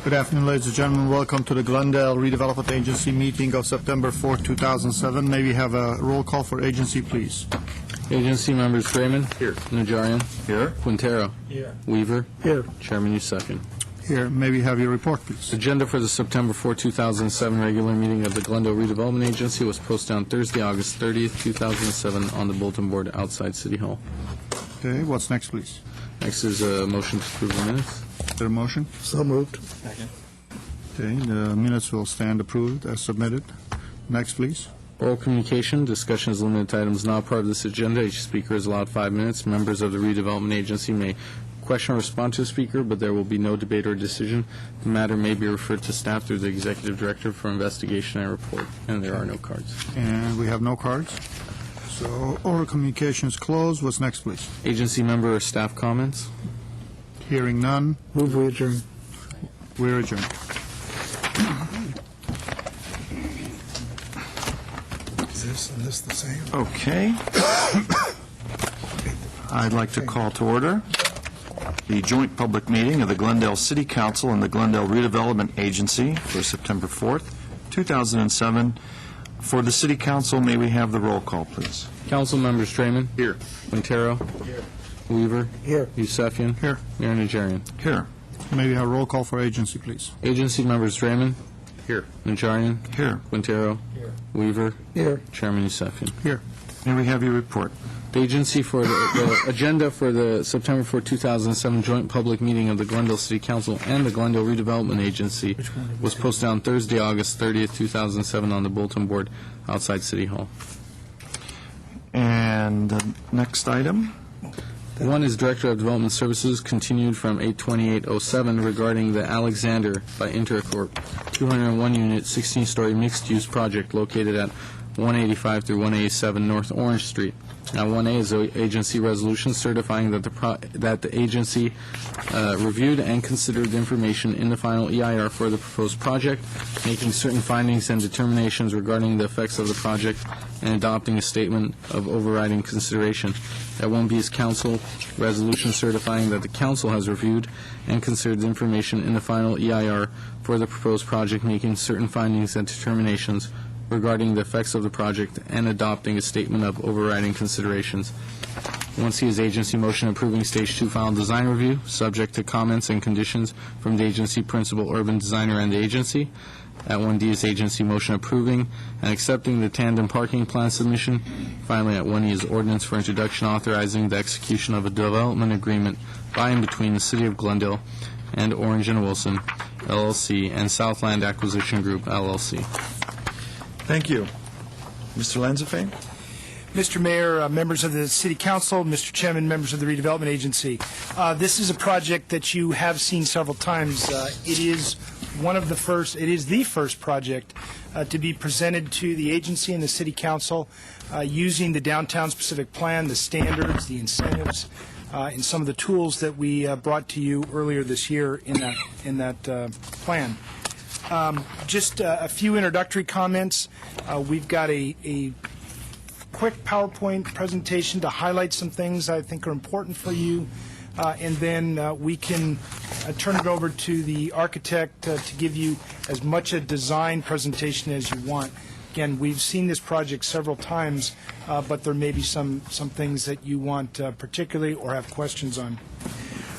Good afternoon, ladies and gentlemen. Welcome to the Glendale Redevelopment Agency meeting of September 4, 2007. May we have a roll call for agency, please? Agency members Raymond. Here. Najarian. Here. Quintero. Here. Weaver. Here. Chairman Yusefian. Here. May we have your report, please? Agenda for the September 4, 2007 regular meeting of the Glendale Redevelopment Agency was posted on Thursday, August 30th, 2007 on the bulletin board outside City Hall. Okay, what's next, please? Next is a motion to approve the minutes. Is there a motion? So moved. Second. Okay, the minutes will stand approved as submitted. Next, please. Oral communication, discussion is limited to items not part of this agenda. Each speaker is allowed 5 minutes. Members of the redevelopment agency may question or respond to the speaker, but there will be no debate or decision. The matter may be referred to staff through the executive director for investigation and report, and there are no cards. And we have no cards. So oral communications closed. What's next, please? Agency member or staff comments. Hearing none, Move we adjourn. we're adjourned. Is this and this the same? Okay. I'd like to call to order the joint public meeting of the Glendale City Council and the Glendale Redevelopment Agency for September 4th, 2007. For the City Council, may we have the roll call, please? Council members Draymond. Here. Quintero. Here. Weaver. Here. Yusefian. Here. Mayor Najarian. Here. May we have a roll call for agency, please? Agency members Draymond. Here. Najarian. Here. Quintero. Here. Weaver. Here. Chairman Yusefian. Here. May we have your report? The agency for the agenda for the September 4, 2007 joint public meeting of the Glendale City Council and the Glendale Redevelopment Agency was posted on Thursday, August 30th, 2007 on the bulletin board outside City Hall. And the next item? One is Director of Development Services, continued from 8/28/07 regarding the Alexander by Intercorp 201-unit, 16-story mixed-use project located at 185 through 187 North Orange Street. Now, 1A is an agency resolution certifying that the agency reviewed and considered the information in the final EIR for the proposed project, making certain findings and determinations regarding the effects of the project, and adopting a statement of overriding consideration. At 1B is council resolution certifying that the council has reviewed and considered the information in the final EIR for the proposed project, making certain findings and determinations regarding the effects of the project, and adopting a statement of overriding considerations. 1C is agency motion approving Stage 2 final design review, subject to comments and conditions from the agency principal urban designer and the agency. At 1D is agency motion approving and accepting the tandem parking plan submission. Finally, at 1E is ordinance for introduction authorizing the execution of a development agreement by and between the City of Glendale and Orange and Wilson, LLC, and Southland Acquisition Group, LLC. Thank you. Mr. Lanzafame? Mr. Mayor, members of the City Council, Mr. Chairman, members of the Redevelopment Agency. This is a project that you have seen several times. It is the first project to be presented to the agency and the City Council using the Downtown Specific Plan, the standards, the incentives, and some of the tools that we brought to you earlier this year in that plan. Just a few introductory comments. We've got a quick PowerPoint presentation to highlight some things I think are important for you, and then we can turn it over to the architect to give you as much a design presentation as you want. Again, we've seen this project several times, but there may be some things that you want particularly or have questions on.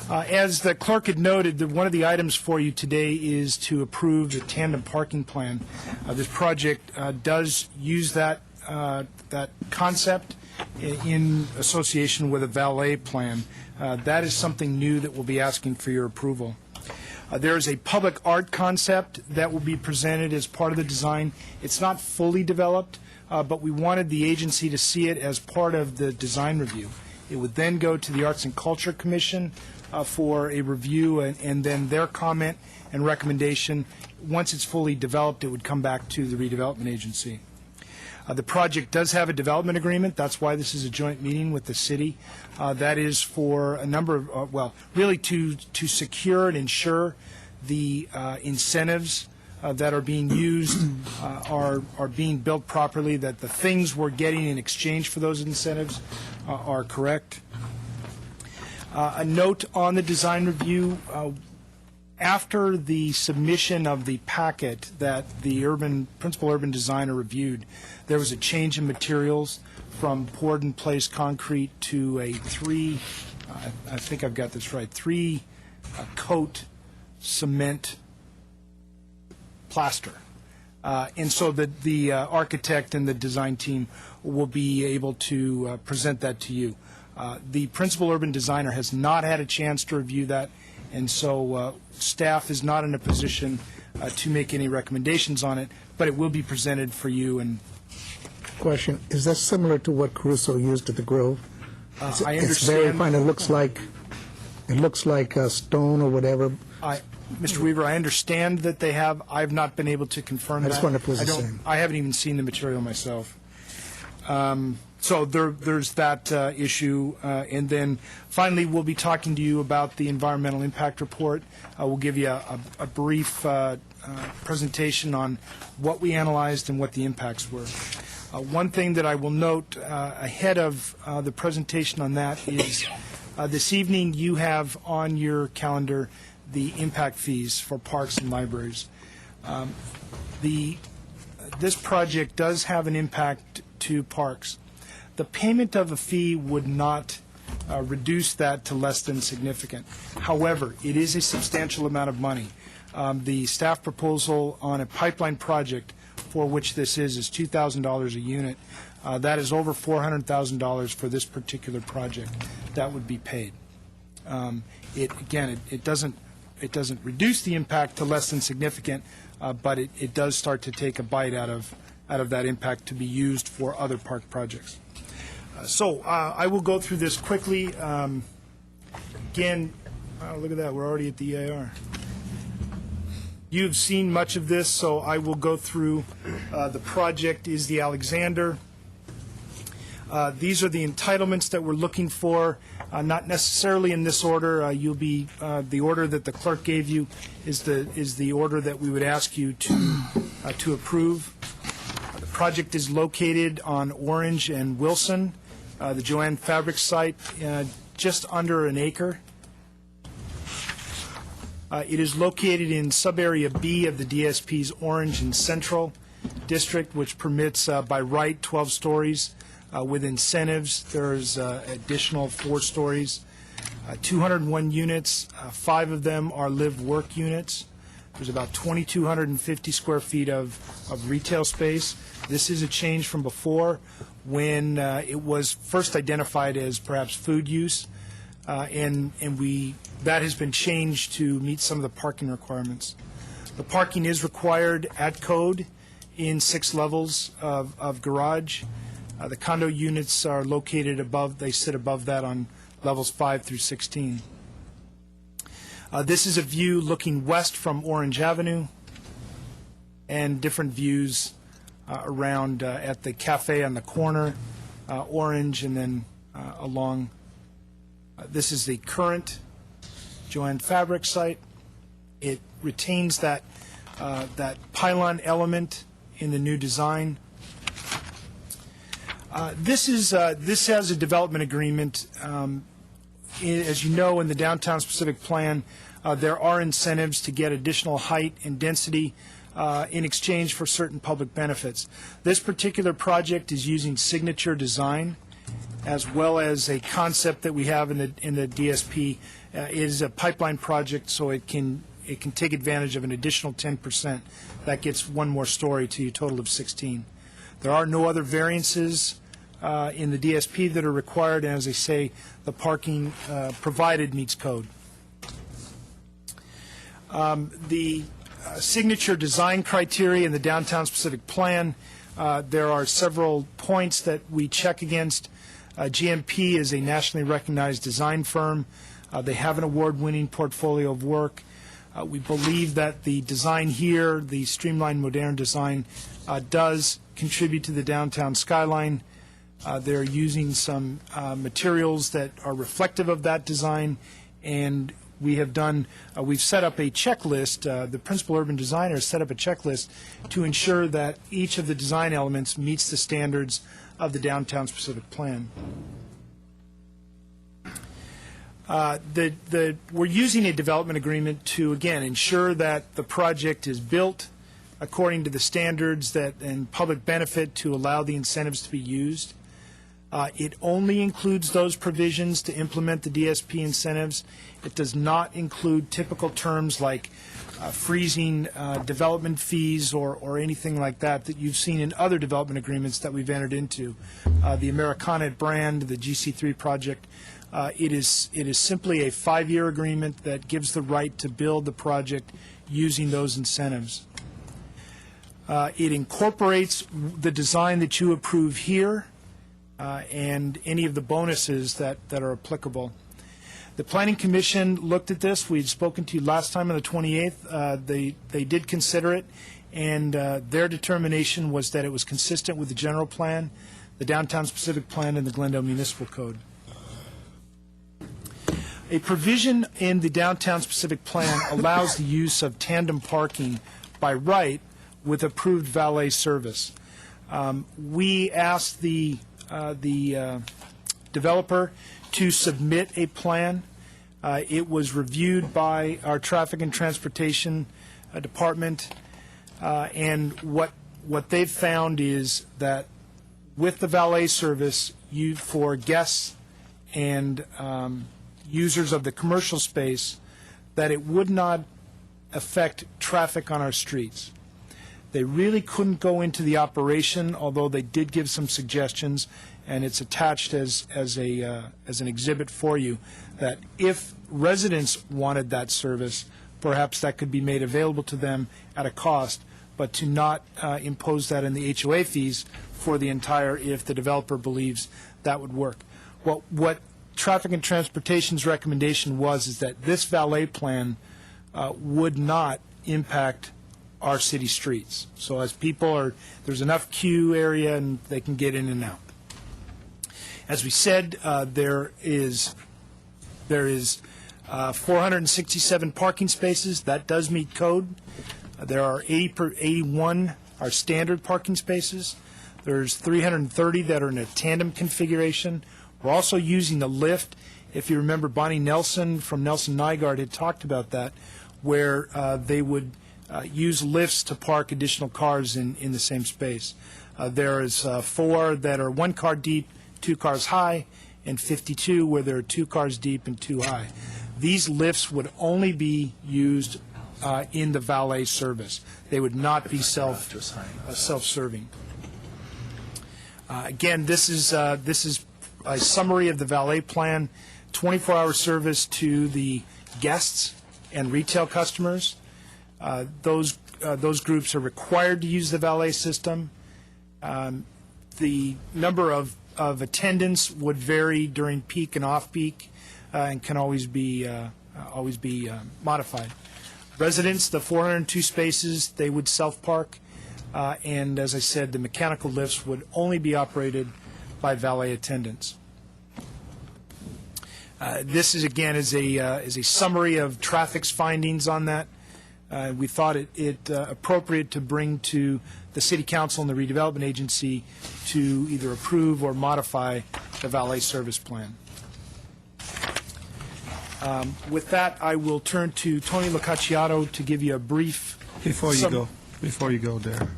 As the clerk had noted, one of the items for you today is to approve the tandem parking plan. This project does use that concept in association with a valet plan. That is something new that we'll be asking for your approval. There is a public art concept that will be presented as part of the design. It's not fully developed, but we wanted the agency to see it as part of the design review. It would then go to the Arts and Culture Commission for a review, and then their comment and recommendation. Once it's fully developed, it would come back to the redevelopment agency. The project does have a development agreement. That's why this is a joint meeting with the city. That is for a number of, really to secure and ensure the incentives that are being used are being built properly, that the things we're getting in exchange for those incentives are correct. A note on the design review, after the submission of the packet that the principal urban designer reviewed, there was a change in materials from poured in place concrete to a I think I've got this right, three coat cement plaster. And so the architect and the design team will be able to present that to you. The principal urban designer has not had a chance to review that, and so staff is not in a position to make any recommendations on it, but it will be presented for you. And Question, is that similar to what Caruso used at the Grove? I It's very understand. fine, it looks like stone or whatever. Mr. Weaver, I understand that they have. I've not been able to confirm that. I just wanted to pose the same. I haven't even seen the material myself. So there's that issue. And then finally, we'll be talking to you about the environmental impact report. We'll give you a brief presentation on what we analyzed and what the impacts were. One thing that I will note ahead of the presentation on that is this evening you have on your calendar the impact fees for parks and libraries. This project does have an impact to parks. The payment of a fee would not reduce that to less than significant. However, it is a substantial amount of money. The staff proposal on a pipeline project for which this is $2,000 a unit. That is over $400,000 for this particular project that would be paid. It doesn't reduce the impact to less than significant, but it does start to take a bite out of that impact to be used for other park projects. So I will go through this quickly. Again, look at that, we're already at the EIR. You've seen much of this, so I will go through. The project is the Alexander. These are the entitlements that we're looking for, not necessarily in this order. You'll be the order that the clerk gave you is the order that we would ask you to approve. The project is located on Orange and Wilson, the Joanne Fabric site, just under an acre. It is located in sub-area B of the DSP's Orange and Central District, which permits by right 12 stories. With incentives, there's additional 4 stories. 201 units, 5 of them are live-work units. There's about 2,250 square feet of retail space. This is a change from before when it was first identified as perhaps food use, and that has been changed to meet some of the parking requirements. The parking is required at code in 6 levels of garage. The condo units are located above, they sit above that on levels 5 through 16. This is a view looking west from Orange Avenue and different views around at the cafe on the corner, Orange, and then along. This is the current Joanne Fabric site. It retains that pylon element in the new design. This has a development agreement. As you know, in the downtown specific plan, there are incentives to get additional height and density in exchange for certain public benefits. This particular project is using signature design, as well as a concept that we have in the DSP. It is a pipeline project, so it can take advantage of an additional 10%. That gets 1 more story to a total of 16. There are no other variances in the DSP that are required, and as I say, the parking provided meets code. The signature design criteria in the downtown specific plan, there are several points that we check against. GMP is a nationally recognized design firm. They have an award-winning portfolio of work. We believe that the design here, the streamlined modern design, does contribute to the downtown skyline. They're using some materials that are reflective of that design, and we have done, we've set up a checklist, the principal urban designer has set up a checklist to ensure that each of the design elements meets the standards of the downtown specific plan. We're using a development agreement to, again, ensure that the project is built according to the standards that and public benefit to allow the incentives to be used. It only includes those provisions to implement the DSP incentives. It does not include typical terms like freezing development fees or anything like that you've seen in other development agreements that we've entered into. The Americana brand, the GC3 project, it is simply a 5-year agreement that gives the right to build the project using those incentives. It incorporates the design that you approve here and any of the bonuses that are applicable. The Planning Commission looked at this. We had spoken to you last time on the 28th. They did consider it, and their determination was that it was consistent with the general plan, the downtown specific plan, and the Glendale Municipal Code. A provision in the downtown specific plan allows the use of tandem parking by right with approved valet service. We asked the developer to submit a plan. It was reviewed by our Traffic and Transportation Department, and what they've found is that with the valet service, for guests and users of the commercial space, that it would not affect traffic on our streets. They really couldn't go into the operation, although they did give some suggestions, and it's attached as an exhibit for you, that if residents wanted that service, perhaps that could be made available to them at a cost, but to not impose that in the HOA fees for the entire, if the developer believes that would work. Well, what Traffic and Transportation's recommendation is that this valet plan would not impact our city streets. So as there's enough queue area and they can get in and out. As we said, there is 467 parking spaces. That does meet code. There are 81 are standard parking spaces. There's 330 that are in a tandem configuration. We're also using the lift. If you remember, Bonnie Nelson from Nelson Nygaard had talked about that, where they would use lifts to park additional cars in the same space. There is 4 that are 1 car deep, 2 cars high, and 52 where there are 2 cars deep and 2 high. These lifts would only be used in the valet service. They would not be self-serving. Again, this is a summary of the valet plan, 24-hour service to the guests and retail customers. Those groups are required to use the valet system. The number of attendants would vary during peak and off-peak and can always be modified. Residents, the 402 spaces, they would self-park, and as I said, the mechanical lifts would only be operated by valet attendants. This is again is a summary of traffic's findings on that. We thought it appropriate to bring to the City Council and the Redevelopment Agency to either approve or modify the valet service plan. With that, I will turn to Tony Locacciato to give you a brief. Before you go there,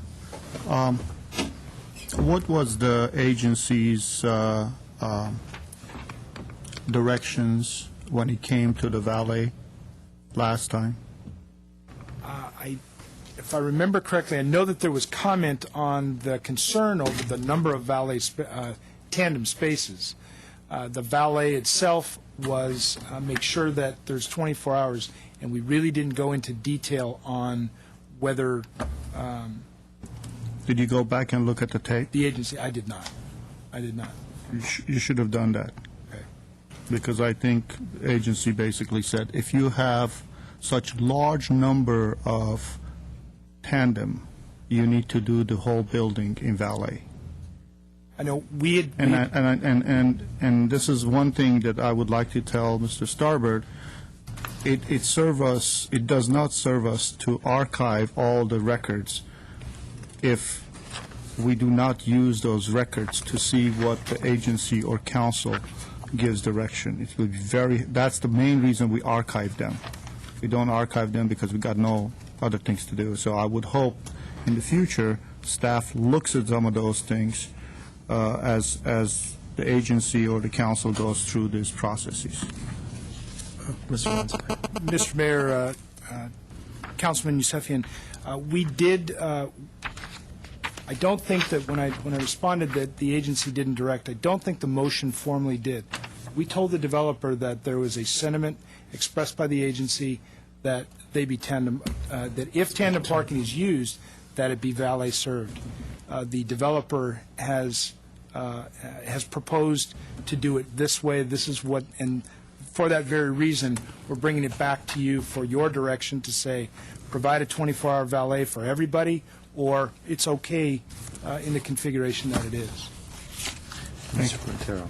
what was the agency's directions when it came to the valet last time? If I remember correctly, I know that there was comment on the concern over the number of valet tandem spaces. The valet itself was make sure that there's 24 hours, and we really didn't go into detail on whether Did you go back and look at the tape? the agency. I did not. You should have done that. Okay. Because I think the agency basically said, if you have such large number of tandem, you need to do the whole building in valet. I know we had. And this is one thing that I would like to tell Mr. Starbird. it serve us, it does not serve us to archive all the records if we do not use those records to see what the agency or council gives direction. It will be that's the main reason we archive them. We don't archive them because we got no other things to do. So I would hope in the future, staff looks at some of those things as the agency or the council goes through these processes. Mr. Weinstein. Mr. Mayor, Councilman Yusefian, we did, I don't think that when I responded that the agency didn't direct, I don't think the motion formally did. We told the developer that there was a sentiment expressed by the agency that they be tandem, that if tandem parking is used, that it be valet served. The developer has proposed to do it this way. This is what, and for that very reason, we're bringing it back to you for your direction to say, provide a 24-hour valet for everybody, or it's okay in the configuration that it is. Mr. Quintero.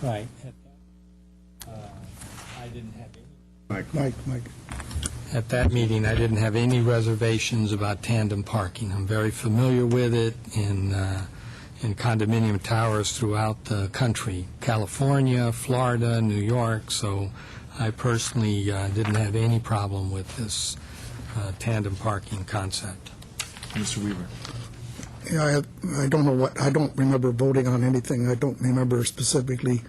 Right. I didn't have any. Mike. At that meeting, I didn't have any reservations about tandem parking. I'm very familiar with it in condominium towers throughout the country, California, Florida, New York, so I personally didn't have any problem with this tandem parking concept. Mr. Weaver. Yeah, I don't know I don't remember voting on anything. I don't remember specifically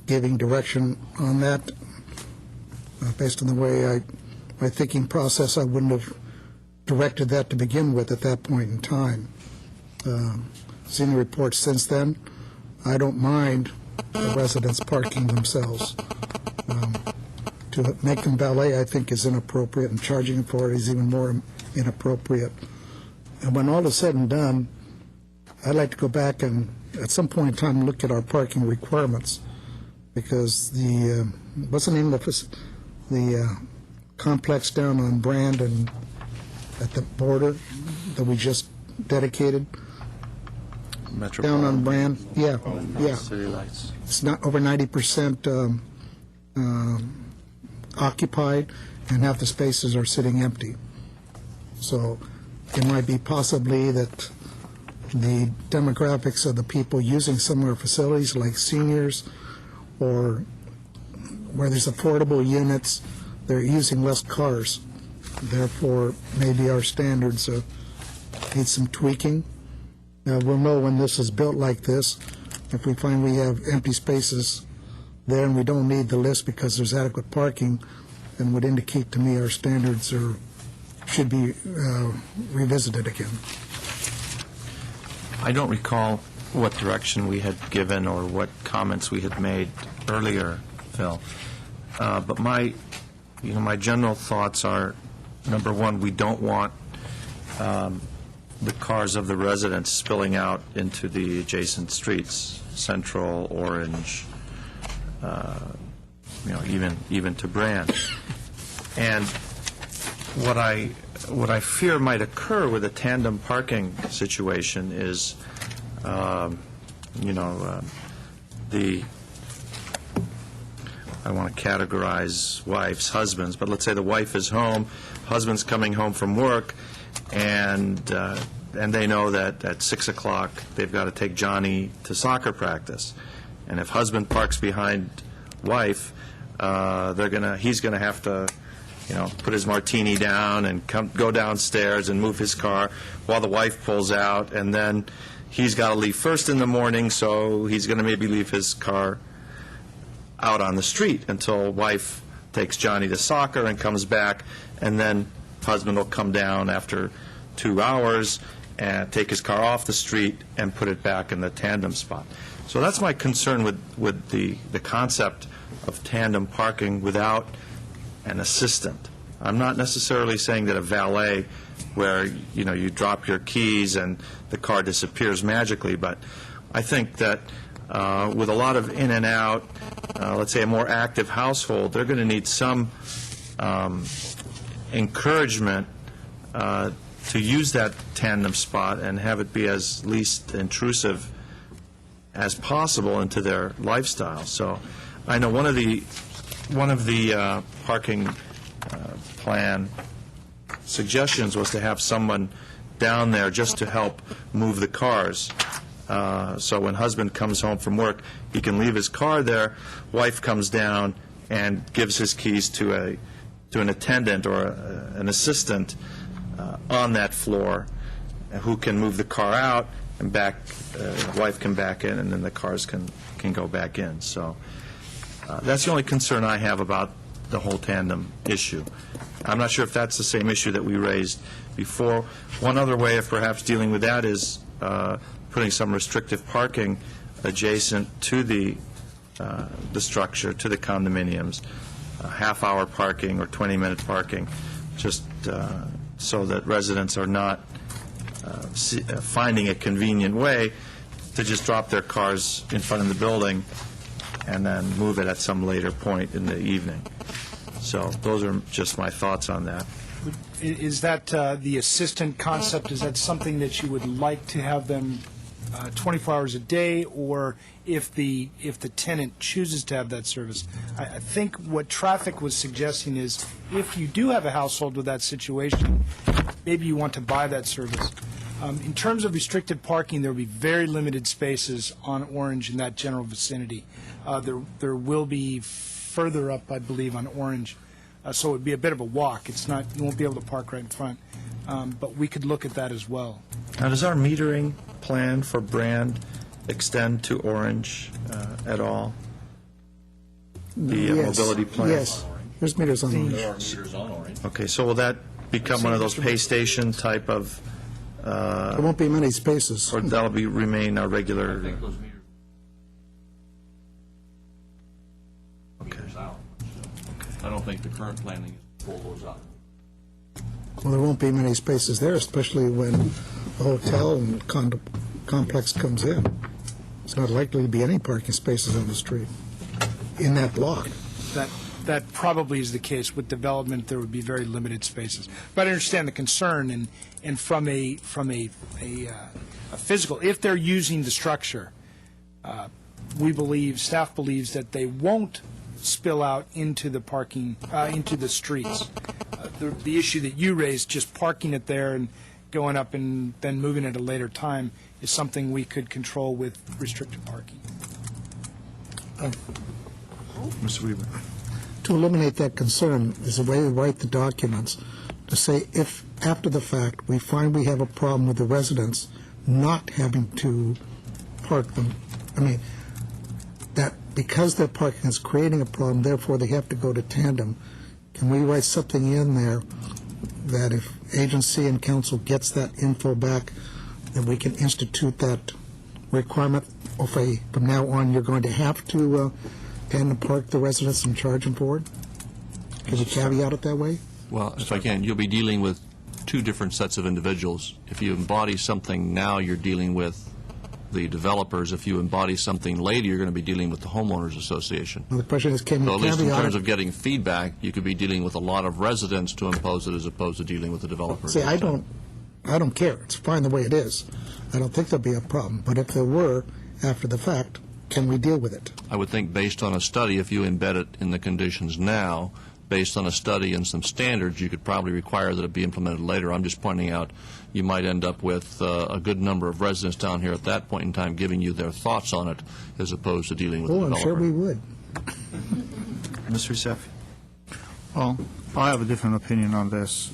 giving direction on that. Based on the way my thinking process, I wouldn't have directed that to begin with at that point in time. Seen the reports since then. I don't mind the residents parking themselves. To make them valet, I think, is inappropriate, and charging for it is even more inappropriate. And when all is said and done, I'd like to go back and, at some point in time, look at our parking requirements, because what's the name of the complex down on Brand and at the border that we just dedicated? Down on Brand, yeah. City Lights. It's not over 90% occupied, and half the spaces are sitting empty. So it might be possibly that the demographics of the people using some of our facilities, like seniors, or where there's affordable units, they're using less cars. Therefore, maybe our standards need some tweaking. Now, we'll know when this is built like this. If we find we have empty spaces there and we don't need the list because there's adequate parking, then would indicate to me our standards should be revisited again. I don't recall what direction we had given or what comments we had made earlier, Phil. But my general thoughts are, number one, we don't want the cars of the residents spilling out into the adjacent streets, Central, Orange, even to Brand. And what I fear might occur with a tandem parking situation is, I want to categorize wives, husbands, but let's say the wife is home, husband's coming home from work, and they know that at 6 o'clock they've got to take Johnny to soccer practice. And if husband parks behind wife, he's going to have to, put his martini down and go downstairs and move his car while the wife pulls out, and then he's got to leave first in the morning, so he's going to maybe leave his car out on the street until wife takes Johnny to soccer and comes back, and then husband will come down after 2 hours and take his car off the street and put it back in the tandem spot. So that's my concern with the concept of tandem parking without an assistant. I'm not necessarily saying that a valet where, you drop your keys and the car disappears magically, but I think that with a lot of in and out, let's say a more active household, they're going to need some encouragement to use that tandem spot and have it be as least intrusive as possible into their lifestyle. So I know one of the one of the parking plan suggestions was to have someone down there just to help move the cars. So when husband comes home from work, he can leave his car there, wife comes down and gives his keys to an attendant or an assistant on that floor who can move the car out and back, wife can back in, and then the cars can go back in. So that's the only concern I have about the whole tandem issue. I'm not sure if that's the same issue that we raised before. One other way of perhaps dealing with that is putting some restrictive parking adjacent to the structure, to the condominiums, half-hour parking or 20-minute parking, just so that residents are not finding a convenient way to just drop their cars in front of the building and then move it at some later point in the evening. So those are just my thoughts on that. Is that the assistant concept, is that something that you would like to have them 24 hours a day, or if the tenant chooses to have that service? I think what traffic was suggesting is if you do have a household with that situation, maybe you want to buy that service. In terms of restricted parking, there will be very limited spaces on Orange in that general vicinity. There will be further up, I believe, on Orange, so it would be a bit of a walk. It's not, you won't be able to park right in front, but we could look at that as well. Now, does our metering plan for Brand extend to Orange at all? The Yes. mobility plan? Yes, there's meters on Orange. There are meters on Orange. Okay, so will that become one of those pay station type of, There won't be many spaces. or that'll remain our I regular? think those meters out. So I don't think the current planning is to pull those out. Well, there won't be many spaces there, especially when the hotel and condo complex comes in. It's not likely to be any parking spaces on the street in that block. That probably is the case. With development, there would be very limited spaces. But I understand the concern, and from a physical, if they're using the structure, staff believes that they won't spill out into the parking, into the streets. The issue that you raised, just parking it there and going up and then moving at a later time, is something we could control with restricted parking. Mr. Weaver. To eliminate that concern is a way to write the documents to say if, after the fact, we find we have a problem with the residents not having to park them, that because their parking is creating a problem, therefore they have to go to tandem. Can we write something in there that if agency and council gets that info back, then we can institute that requirement of from now on, you're going to have to tandem park the residents and charge them for it? Can we caveat it that way? Well, if I can, you'll be dealing with two different sets of individuals. If you embody something now, you're dealing with the developers. If you embody something later, you're going to be dealing with the homeowners association. Well, the question is, can you So at least in caveat terms it? of getting feedback, you could be dealing with a lot of residents to impose it as opposed to dealing with the developers. See, I don't care. It's fine the way it is. I don't think there'll be a problem. But if there were, after the fact, can we deal with it? I would think based on a study, if you embed it in the conditions now, based on a study and some standards, you could probably require that it be implemented later. I'm just pointing out you might end up with a good number of residents down here at that point in time giving you their thoughts on it as opposed to dealing with the Oh, I'm developer. sure we would. Mr. Yousefi? Well, I have a different opinion on this.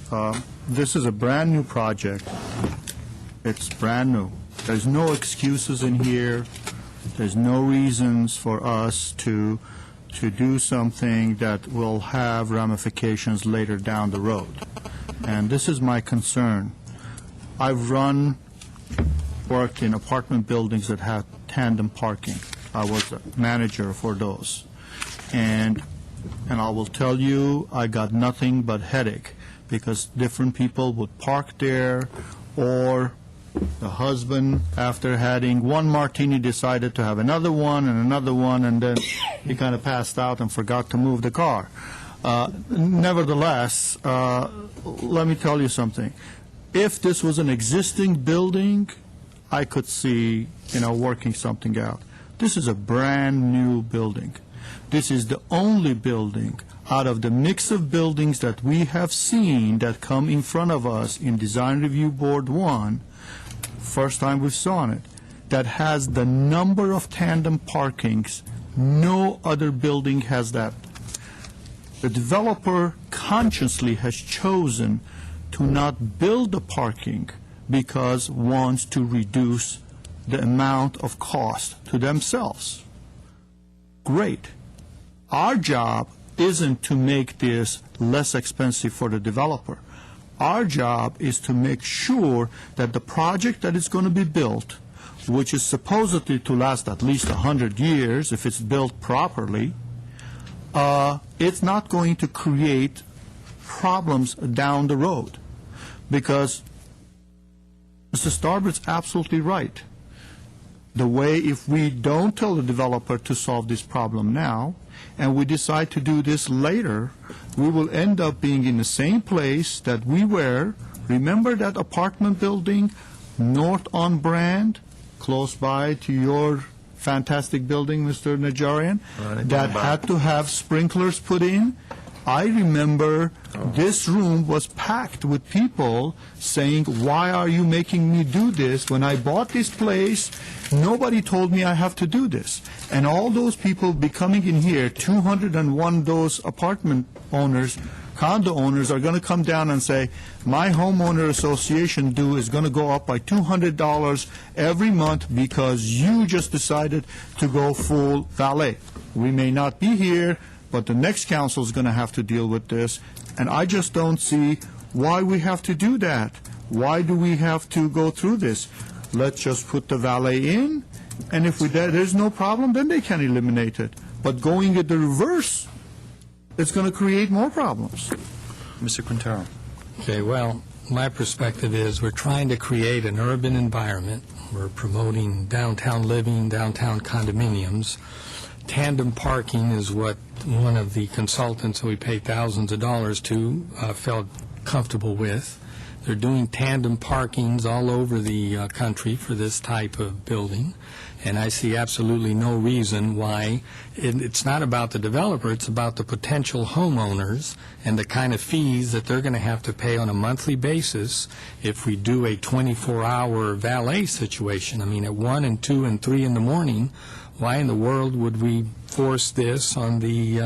This is a brand-new project. It's brand new. There's no excuses in here. There's no reasons for us to do something that will have ramifications later down the road. And this is my concern. I've worked in apartment buildings that had tandem parking. I was a manager for those. And I will tell you, I got nothing but headache because different people would park there, or the husband, after having one martini, decided to have another one, and then he kind of passed out and forgot to move the car. Nevertheless, let me tell you something. If this was an existing building, I could see, working something out. This is a brand-new building. This is the only building out of the mix of buildings that we have seen that come in front of us in Design Review Board 1, first time we saw it, that has the number of tandem parkings. No other building has that. The developer consciously has chosen to not build the parking because wants to reduce the amount of cost to themselves. Great. Our job isn't to make this less expensive for the developer. Our job is to make sure that the project that is going to be built, which is supposedly to last at least 100 years if it's built properly, it's not going to create problems down the road. Because Mr. Starboard's absolutely right. The way, if we don't tell the developer to solve this problem now, and we decide to do this later, we will end up being in the same place that we were. Remember that apartment building north on Brand, close by to your fantastic building, Mr. Najarian, that had to have sprinklers put in? I remember this room was packed with people saying, why are you making me do this? When I bought this place, nobody told me I have to do this. And all those people becoming in here, 201 those apartment owners, condo owners are going to come down and say, my homeowner association due is going to go up by $200 every month because you just decided to go full valet. We may not be here, but the next council is going to have to deal with this, and I just don't see why we have to do that. Why do we have to go through this? Let's just put the valet in, and if there's no problem, then they can eliminate it. But going in the reverse, it's going to create more problems. Mr. Quintero. Okay, well, my perspective is we're trying to create an urban environment. We're promoting downtown living, downtown condominiums. Tandem parking is what one of the consultants that we pay thousands of dollars to felt comfortable with. They're doing tandem parkings all over the country for this type of building, and I see absolutely no reason why. It's not about the developer, it's about the potential homeowners and the kind of fees that they're going to have to pay on a monthly basis if we do a 24-hour valet situation. I mean, at 1 and 2 and 3 in the morning, why in the world would we force this on the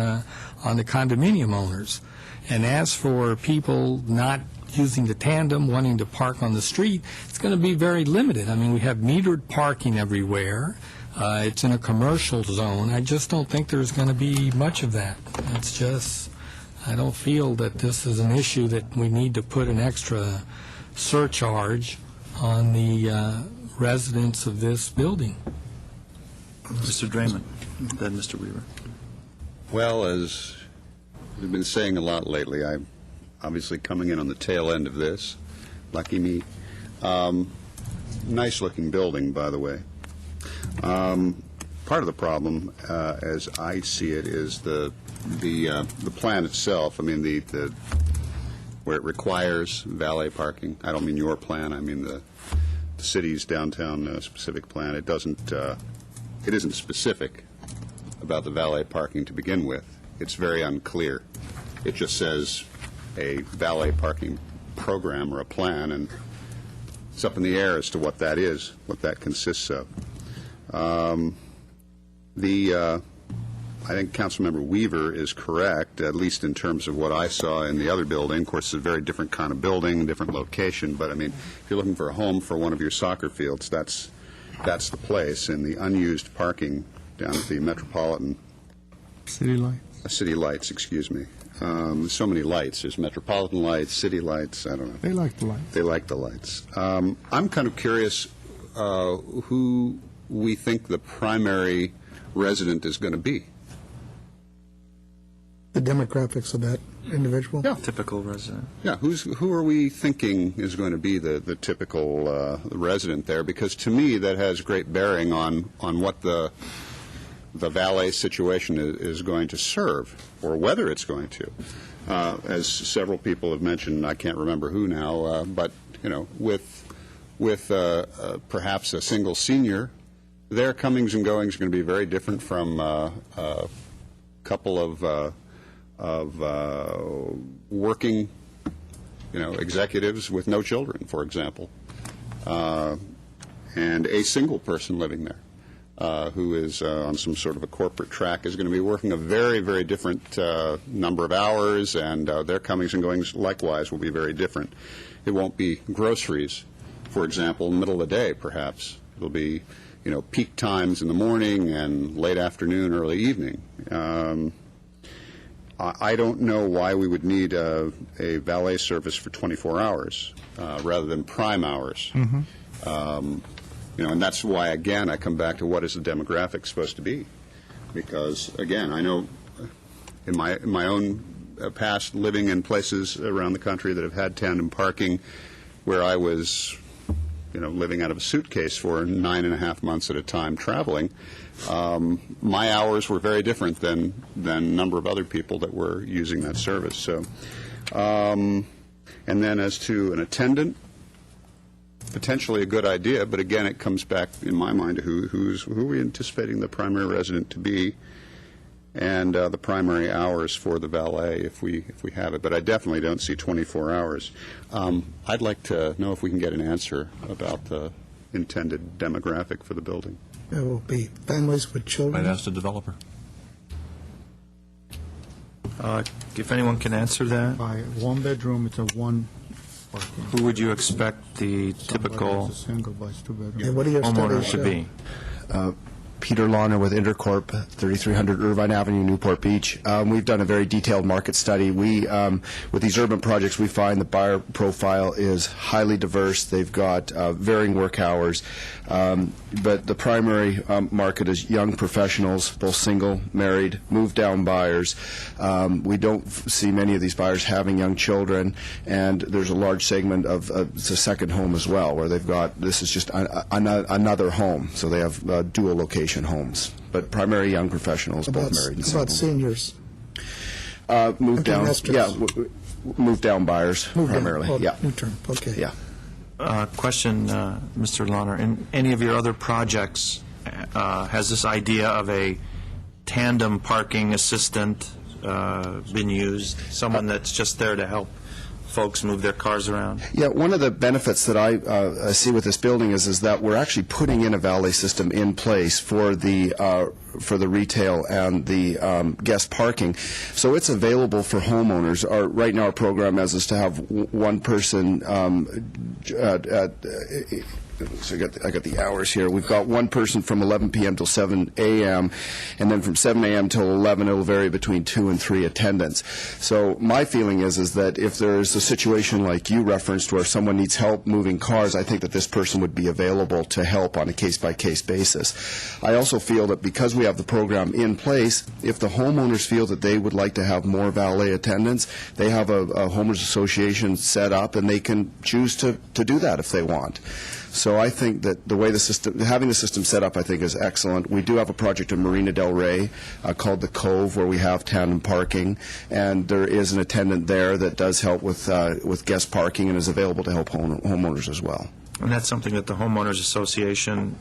condominium owners? And as for people not using the tandem, wanting to park on the street, it's going to be very limited. I mean, we have metered parking everywhere. It's in a commercial zone. I just don't think there's going to be much of that. It's just, I don't feel that this is an issue that we need to put an extra surcharge on the residents of this building. Mr. Draymond, then Mr. Weaver. Well, as we've been saying a lot lately, I'm obviously coming in on the tail end of this. Lucky me. Nice-looking building, by the way. Part of the problem, as I see it, is the plan itself. I mean, the where it requires valet parking. I don't mean your plan. I mean the city's downtown specific plan. It doesn't. It isn't specific about the valet parking to begin with. It's very unclear. It just says a valet parking program or a plan, and it's up in the air as to what that is, what that consists of. I think Councilmember Weaver is correct, at least in terms of what I saw in the other building. Of course, it's a very different kind of building, different location, but I mean, if you're looking for a home for one of your soccer fields, that's the place. And the unused parking down at the Metropolitan City lights. City lights, excuse me. So many lights. There's Metropolitan lights, city lights. I don't know. They like the lights. They like the lights. I'm kind of curious who we think the primary resident is going to be. The demographics of that individual? Yeah. Typical resident. Yeah, who are we thinking is going to be the typical resident there? Because to me, that has great bearing on what the valet situation is going to serve, or whether it's going to. As several people have mentioned, I can't remember who now, but you know, with perhaps a single senior, their comings and goings are going to be very different from couple of working, executives with no children, for example, and a single person living there who is on some sort of a corporate track is going to be working a very, very different number of hours, and their comings and goings likewise will be very different. It won't be groceries, for example, in the middle of the day, perhaps. It'll be, peak times in the morning and late afternoon, early evening. I don't know why we would need a valet service for 24 hours rather than prime hours. And that's why, again, I come back to what is the demographic supposed to be. Because, again, I know in my own past living in places around the country that have had tandem parking where I was, living out of a suitcase for 9.5 months at a time traveling, my hours were very different than a number of other people that were using that service. So, and then as to an attendant, potentially a good idea, but again, it comes back in my mind to who are we anticipating the primary resident to be, and the primary hours for the valet if we have it. But I definitely don't see 24 hours. I'd like to know if we can get an answer about the intended demographic for the building. It will be families with children. Might ask the developer. If anyone can answer that, By one bedroom, it's a one. who would you expect the typical It's a single, but it's two bedroom. Okay, what do your homeowner studies to show? be? Peter Launer with Intercorp, 3300 Irvine Avenue, Newport Beach. We've done a very detailed market study. With these urban projects, we find the buyer profile is highly diverse. They've got varying work hours, but the primary market is young professionals, both single, married, move-down buyers. We don't see many of these buyers having young children, and there's a large segment of it's a second home as well, where they've got, this is just another home, so they have dual location homes, but primary young professionals, both married and single. About seniors. Move down, nesters. move down buyers Move in. primarily, Oh, yeah. New term, okay. Yeah. Question, Mr. Launer, in any of your other projects, has this idea of a tandem parking assistant been used, someone that's just there to help folks move their cars around? Yeah, one of the benefits that I see with this building is that we're actually putting in a valet system in place for the retail and the guest parking, so it's available for homeowners. Right now, our program is to have one person. So I got the hours here. We've got one person from 11 p.m. till 7 a.m., and then from 7 a.m. till 11, it'll vary between 2 and 3 attendants. So my feeling is that if there's a situation like you referenced where someone needs help moving cars, I think that this person would be available to help on a case-by-case basis. I also feel that because we have the program in place, if the homeowners feel that they would like to have more valet attendants, they have a homeowners association set up, and they can choose to do that if they want. So I think that the way having the system set up, I think, is excellent. We do have a project in Marina Del Rey called the Cove, where we have tandem parking, and there is an attendant there that does help with guest parking and is available to help homeowners as well. And that's something that the Homeowners Association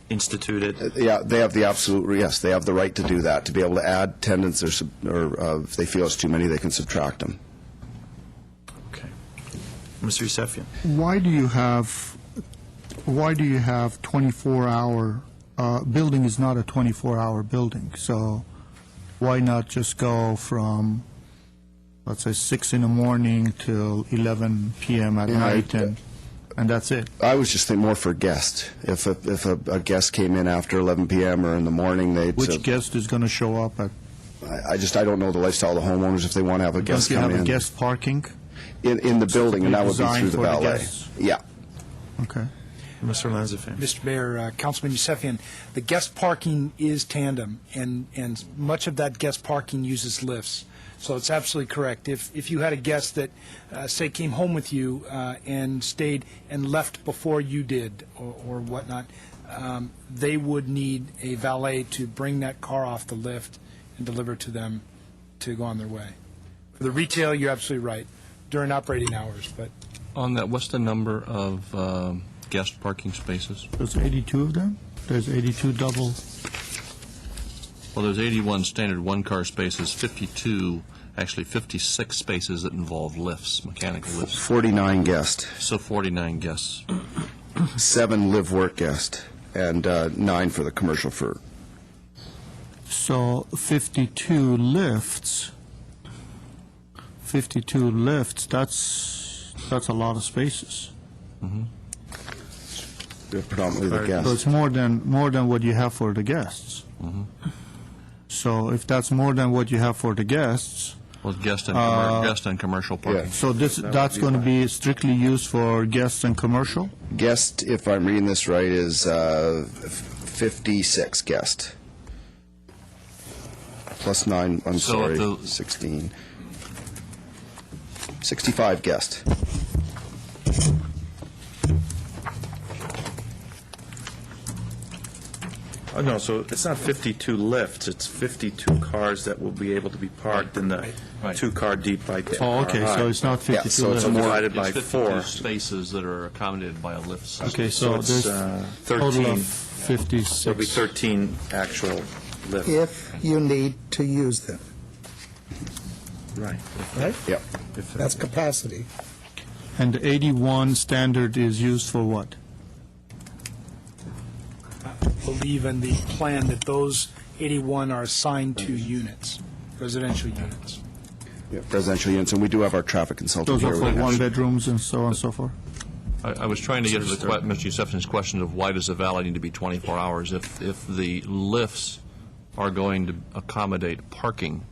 instituted? Yeah, they have the absolute, yes, they have the right to do that, to be able to add attendants, or if they feel it's too many, they can subtract them. Okay. Mr. Yusefian? Why do you have 24-hour, building is not a 24-hour building, so why not just go from, let's say, 6 in the morning till 11 p.m. at night, and that's it? I was just thinking more for guests. If a guest came in after 11 p.m. or in the morning, Which guest is going to show up at? I don't know the lifestyle of the homeowners if they want to have a guest Don't you come have in. a guest parking? In the building, and that would be Designed through the for the valet. guests. Yeah. Okay. Mr. Lanzafan? Mr. Mayor, Councilman Yusefian, the guest parking is tandem, and much of that guest parking uses lifts. So it's absolutely correct. If you had a guest that, say, came home with you and stayed and left before you did or whatnot, they would need a valet to bring that car off the lift and deliver to them to go on their way. For the retail, you're absolutely right, during operating hours, but On that, what's the number of guest parking spaces? There's 82 of them? There's 82 double. Well, there's 81 standard one-car spaces, 52, actually 56 spaces that involve lifts, mechanical lifts. 49 guests, So 49 guests. 7 live-work guests, and 9 for the commercial for. So 52 lifts, that's a lot of spaces. Predominantly the So guests. it's more than what you have for the guests. So if that's more than what you have for the guests, Well, guest and commercial parking. so that's going to be strictly used for guests and commercial? Guest, if I'm reading this right, is 56 guests. Plus 9, I'm So sorry, if the- 16. 65 guests. Oh, no, so it's not 52 lifts, it's 52 cars that will be able to be parked in the Right. two-car deep by 10 Oh, okay, so it's not 52 so it's lifts. more- divided by It's 52 4. spaces that are accommodated by a lift system. Okay, so it's, there's total 13. of There'll be 56. 13 actual lifts. If you need to use them, Right. right? Yep. That's capacity. And the 81 standard is used for what? Believe in the plan that those 81 are assigned to units, residential units. Residential units, and we do have our traffic consultant Those here. are for one-bedrooms and so on and so forth? I was trying to get to Mr. Yusefian's question of why does the valet need to be 24 hours? If the lifts are going to accommodate parking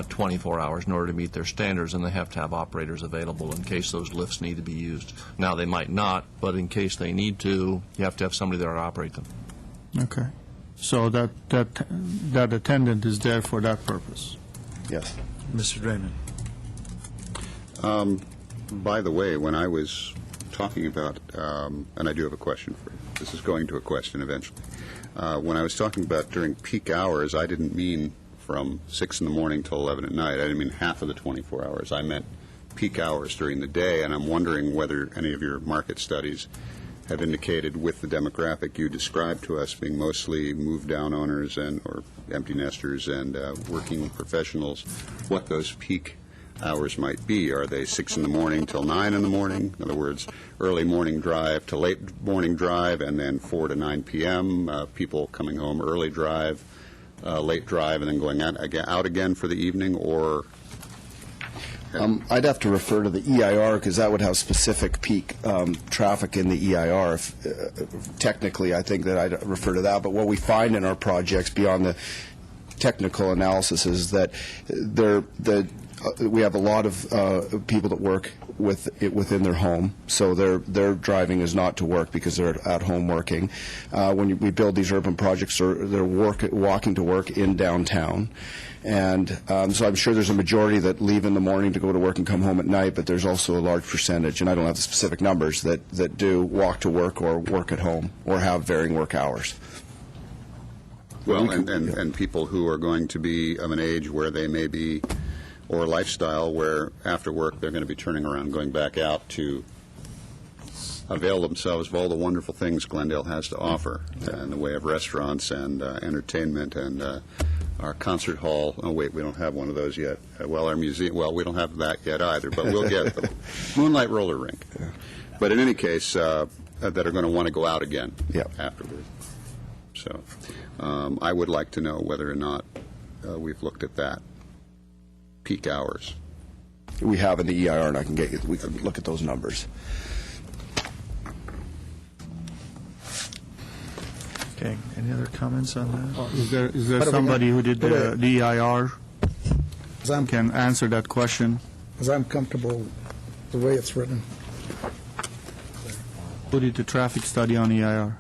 24 hours in order to meet their standards, and they have to have operators available in case those lifts need to be used. Now, they might not, but in case they need to, you have to have somebody there to operate them. Okay. So that attendant is there for that purpose? Yes. Mr. Draymond. By the way, when I was talking about, and I do have a question for you, this is going to a question eventually. When I was talking about during peak hours, I didn't mean from 6 in the morning till 11 at night. I didn't mean half of the 24 hours. I meant peak hours during the day, and I'm wondering whether any of your market studies have indicated with the demographic you described to us being mostly move-down owners or empty nesters and working professionals, what those peak hours might be. Are they 6 in the morning till 9 in the morning? In other words, early morning drive to late morning drive, and then 4 to 9 p.m., people coming home early drive, late drive, and then going out again for the evening, or... I'd have to refer to the EIR, because that would have specific peak traffic in the EIR. Technically, I think that I'd refer to that. But what we find in our projects, beyond the technical analysis, is that we have a lot of people that work within their home, so their driving is not to work because they're at home working. When we build these urban projects, they're walking to work in downtown. And so I'm sure there's a majority that leave in the morning to go to work and come home at night, but there's also a large percentage, and I don't have the specific numbers, that do walk to work or work at home or have varying work hours. Well, and people who are going to be of an age where they may be, or lifestyle where after work they're going to be turning around, going back out to avail themselves of all the wonderful things Glendale has to offer in the way of restaurants and entertainment and our concert hall. Oh, wait, we don't have one of those yet. Well, our museum, well, we don't have that yet either, but we'll get the Moonlight Roller Rink. But in any case, that are going to want to go out again afterward. So I would like to know whether or not we've looked at that. Peak hours. We have in the EIR, and we can look at those numbers. Okay, any other comments on that? Is there What do we somebody got? who did the EIR Because can answer that question? I'm comfortable the way it's written. Who did the traffic study on EIR?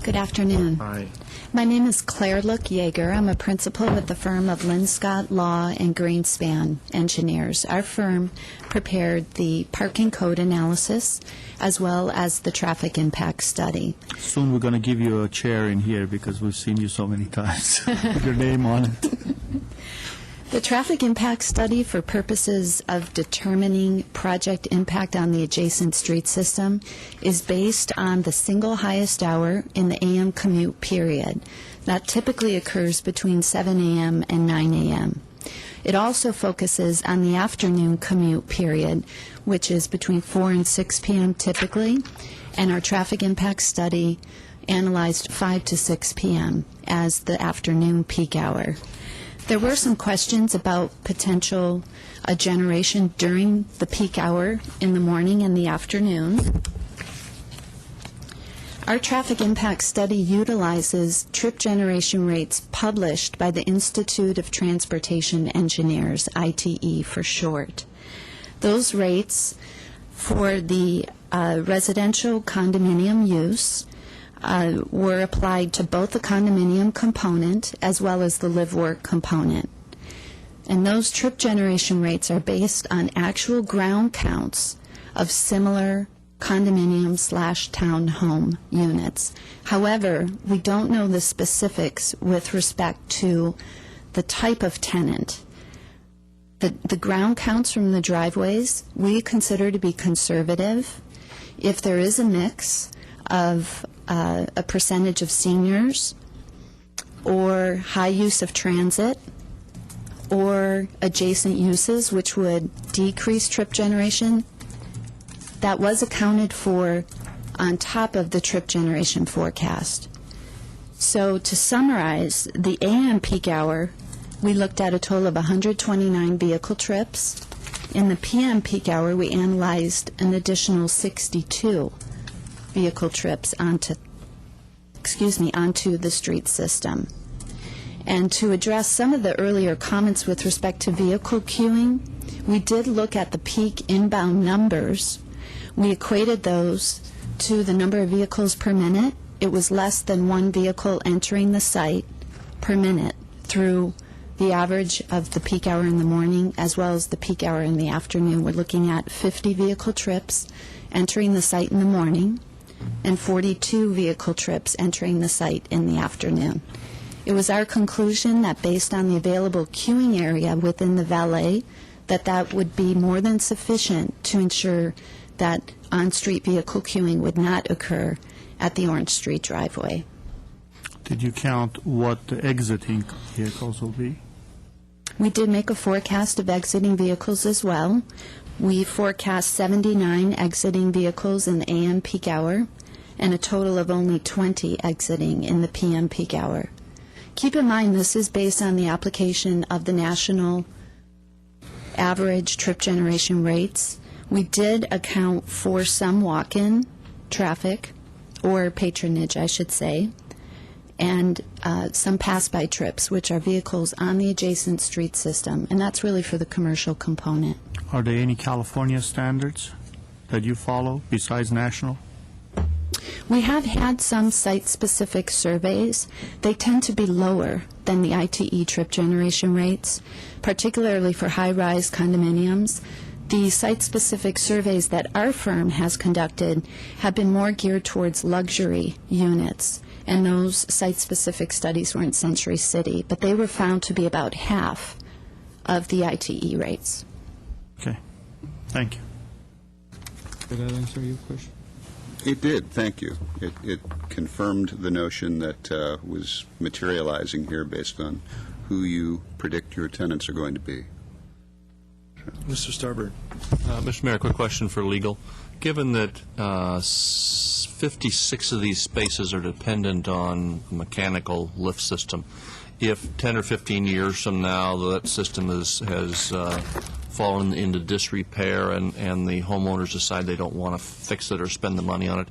Good afternoon. Aye. My name is Claire Look Yeager. I'm a principal with the firm of Linscott Law and Greenspan Engineers. Our firm prepared the parking code analysis as well as the traffic impact study. Soon we're going to give you a chair in here because we've seen you so many times with your name on it. The traffic impact study, for purposes of determining project impact on the adjacent street system, is based on the single highest hour in the AM commute period. That typically occurs between 7 a.m. and 9 a.m. It also focuses on the afternoon commute period, which is between 4 and 6 p.m. typically, and our traffic impact study analyzed 5 to 6 p.m. as the afternoon peak hour. There were some questions about potential generation during the peak hour in the morning and the afternoon. Our traffic impact study utilizes trip generation rates published by the Institute of Transportation Engineers, ITE for short. Those rates for the residential condominium use were applied to both the condominium component as well as the live-work component. And those trip generation rates are based on actual ground counts of similar condominium/townhome units. However, we don't know the specifics with respect to the type of tenant. The ground counts from the driveways we consider to be conservative. If there is a mix of a percentage of seniors or high use of transit or adjacent uses which would decrease trip generation, that was accounted for on top of the trip generation forecast. So to summarize, the AM peak hour, we looked at a total of 129 vehicle trips. In the PM peak hour, we analyzed an additional 62 vehicle trips onto the street system. And to address some of the earlier comments with respect to vehicle queuing, we did look at the peak inbound numbers. We equated those to the number of vehicles per minute. It was less than one vehicle entering the site per minute through the average of the peak hour in the morning as well as the peak hour in the afternoon. We're looking at 50 vehicle trips entering the site in the morning and 42 vehicle trips entering the site in the afternoon. It was our conclusion that based on the available queuing area within the valet, that would be more than sufficient to ensure that on-street vehicle queuing would not occur at the Orange Street driveway. Did you count what the exiting vehicles will be? We did make a forecast of exiting vehicles as well. We forecast 79 exiting vehicles in the AM peak hour and a total of only 20 exiting in the PM peak hour. Keep in mind this is based on the application of the national average trip generation rates. We did account for some walk-in traffic, or patronage, I should say, and some pass-by trips, which are vehicles on the adjacent street system, and that's really for the commercial component. Are there any California standards that you follow besides national? We have had some site-specific surveys. They tend to be lower than the ITE trip generation rates, particularly for high-rise condominiums. The site-specific surveys that our firm has conducted have been more geared towards luxury units, and those site-specific studies were in Century City, but they were found to be about half of the ITE rates. Okay, thank you. Did that answer your question? It did, thank you. It confirmed the notion that was materializing here based on who you predict your tenants are going to be. Mr. Starbird. Mr. Mayor, quick question for legal. Given that 56 of these spaces are dependent on a mechanical lift system, if 10 or 15 years from now that system has fallen into disrepair and the homeowners decide they don't want to fix it or spend the money on it,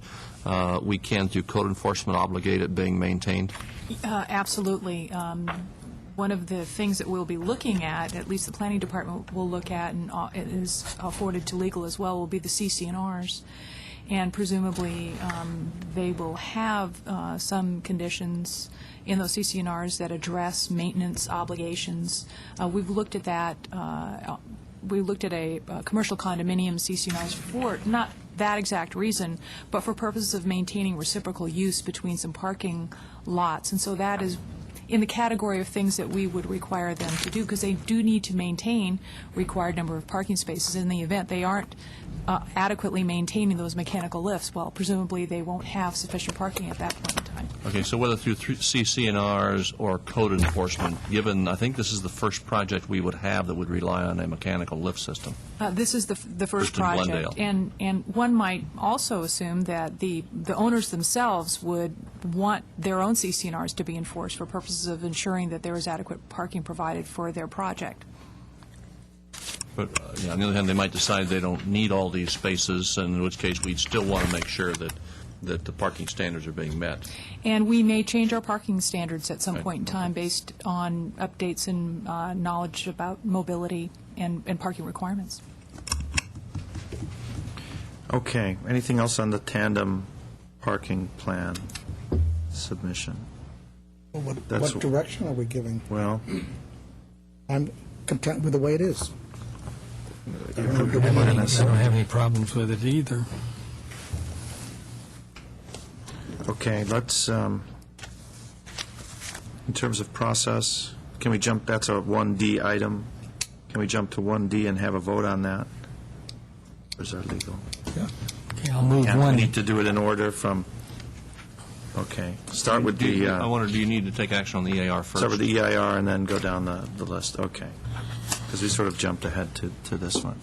we can, through code enforcement, obligate it being maintained? Absolutely. One of the things that we'll be looking at least the planning department will look at, and it is forwarded to legal as well, will be the CC&Rs. And presumably they will have some conditions in those CC&Rs that address maintenance obligations. We've looked at that. We looked at a commercial condominium CC&Rs for not that exact reason, but for purposes of maintaining reciprocal use between some parking lots. And so that is in the category of things that we would require them to do, because they do need to maintain required number of parking spaces. In the event they aren't adequately maintaining those mechanical lifts, well, presumably they won't have sufficient parking at that point in time. Okay, so whether through CC&Rs or code enforcement, given, I think this is the first project we would have that would rely on a mechanical lift system. This is the first in project. Glendale. And one might also assume that the owners themselves would want their own CC&Rs to be enforced for purposes of ensuring that there is adequate parking provided for their project. But on the other hand, they might decide they don't need all these spaces, and in which case we'd still want to make sure that the parking standards are being met. And we may change our parking standards at some Right. point in time based on updates and knowledge about mobility and parking requirements. Okay, anything else on the tandem parking plan submission? What That's- direction are we giving? Well, I'm content with the way it is. I don't have any problems with it either. okay, let's, in terms of process, can we jump, that's a 1D item. Can we jump to 1D and have a vote on that? Or is that legal? Okay, I'll move Yeah, we one. need to do it in order from, okay, start with the, I wonder, do you need to take action on the EAR first? start with the EIR and then go down the list, okay. Because we sort of jumped ahead to this one.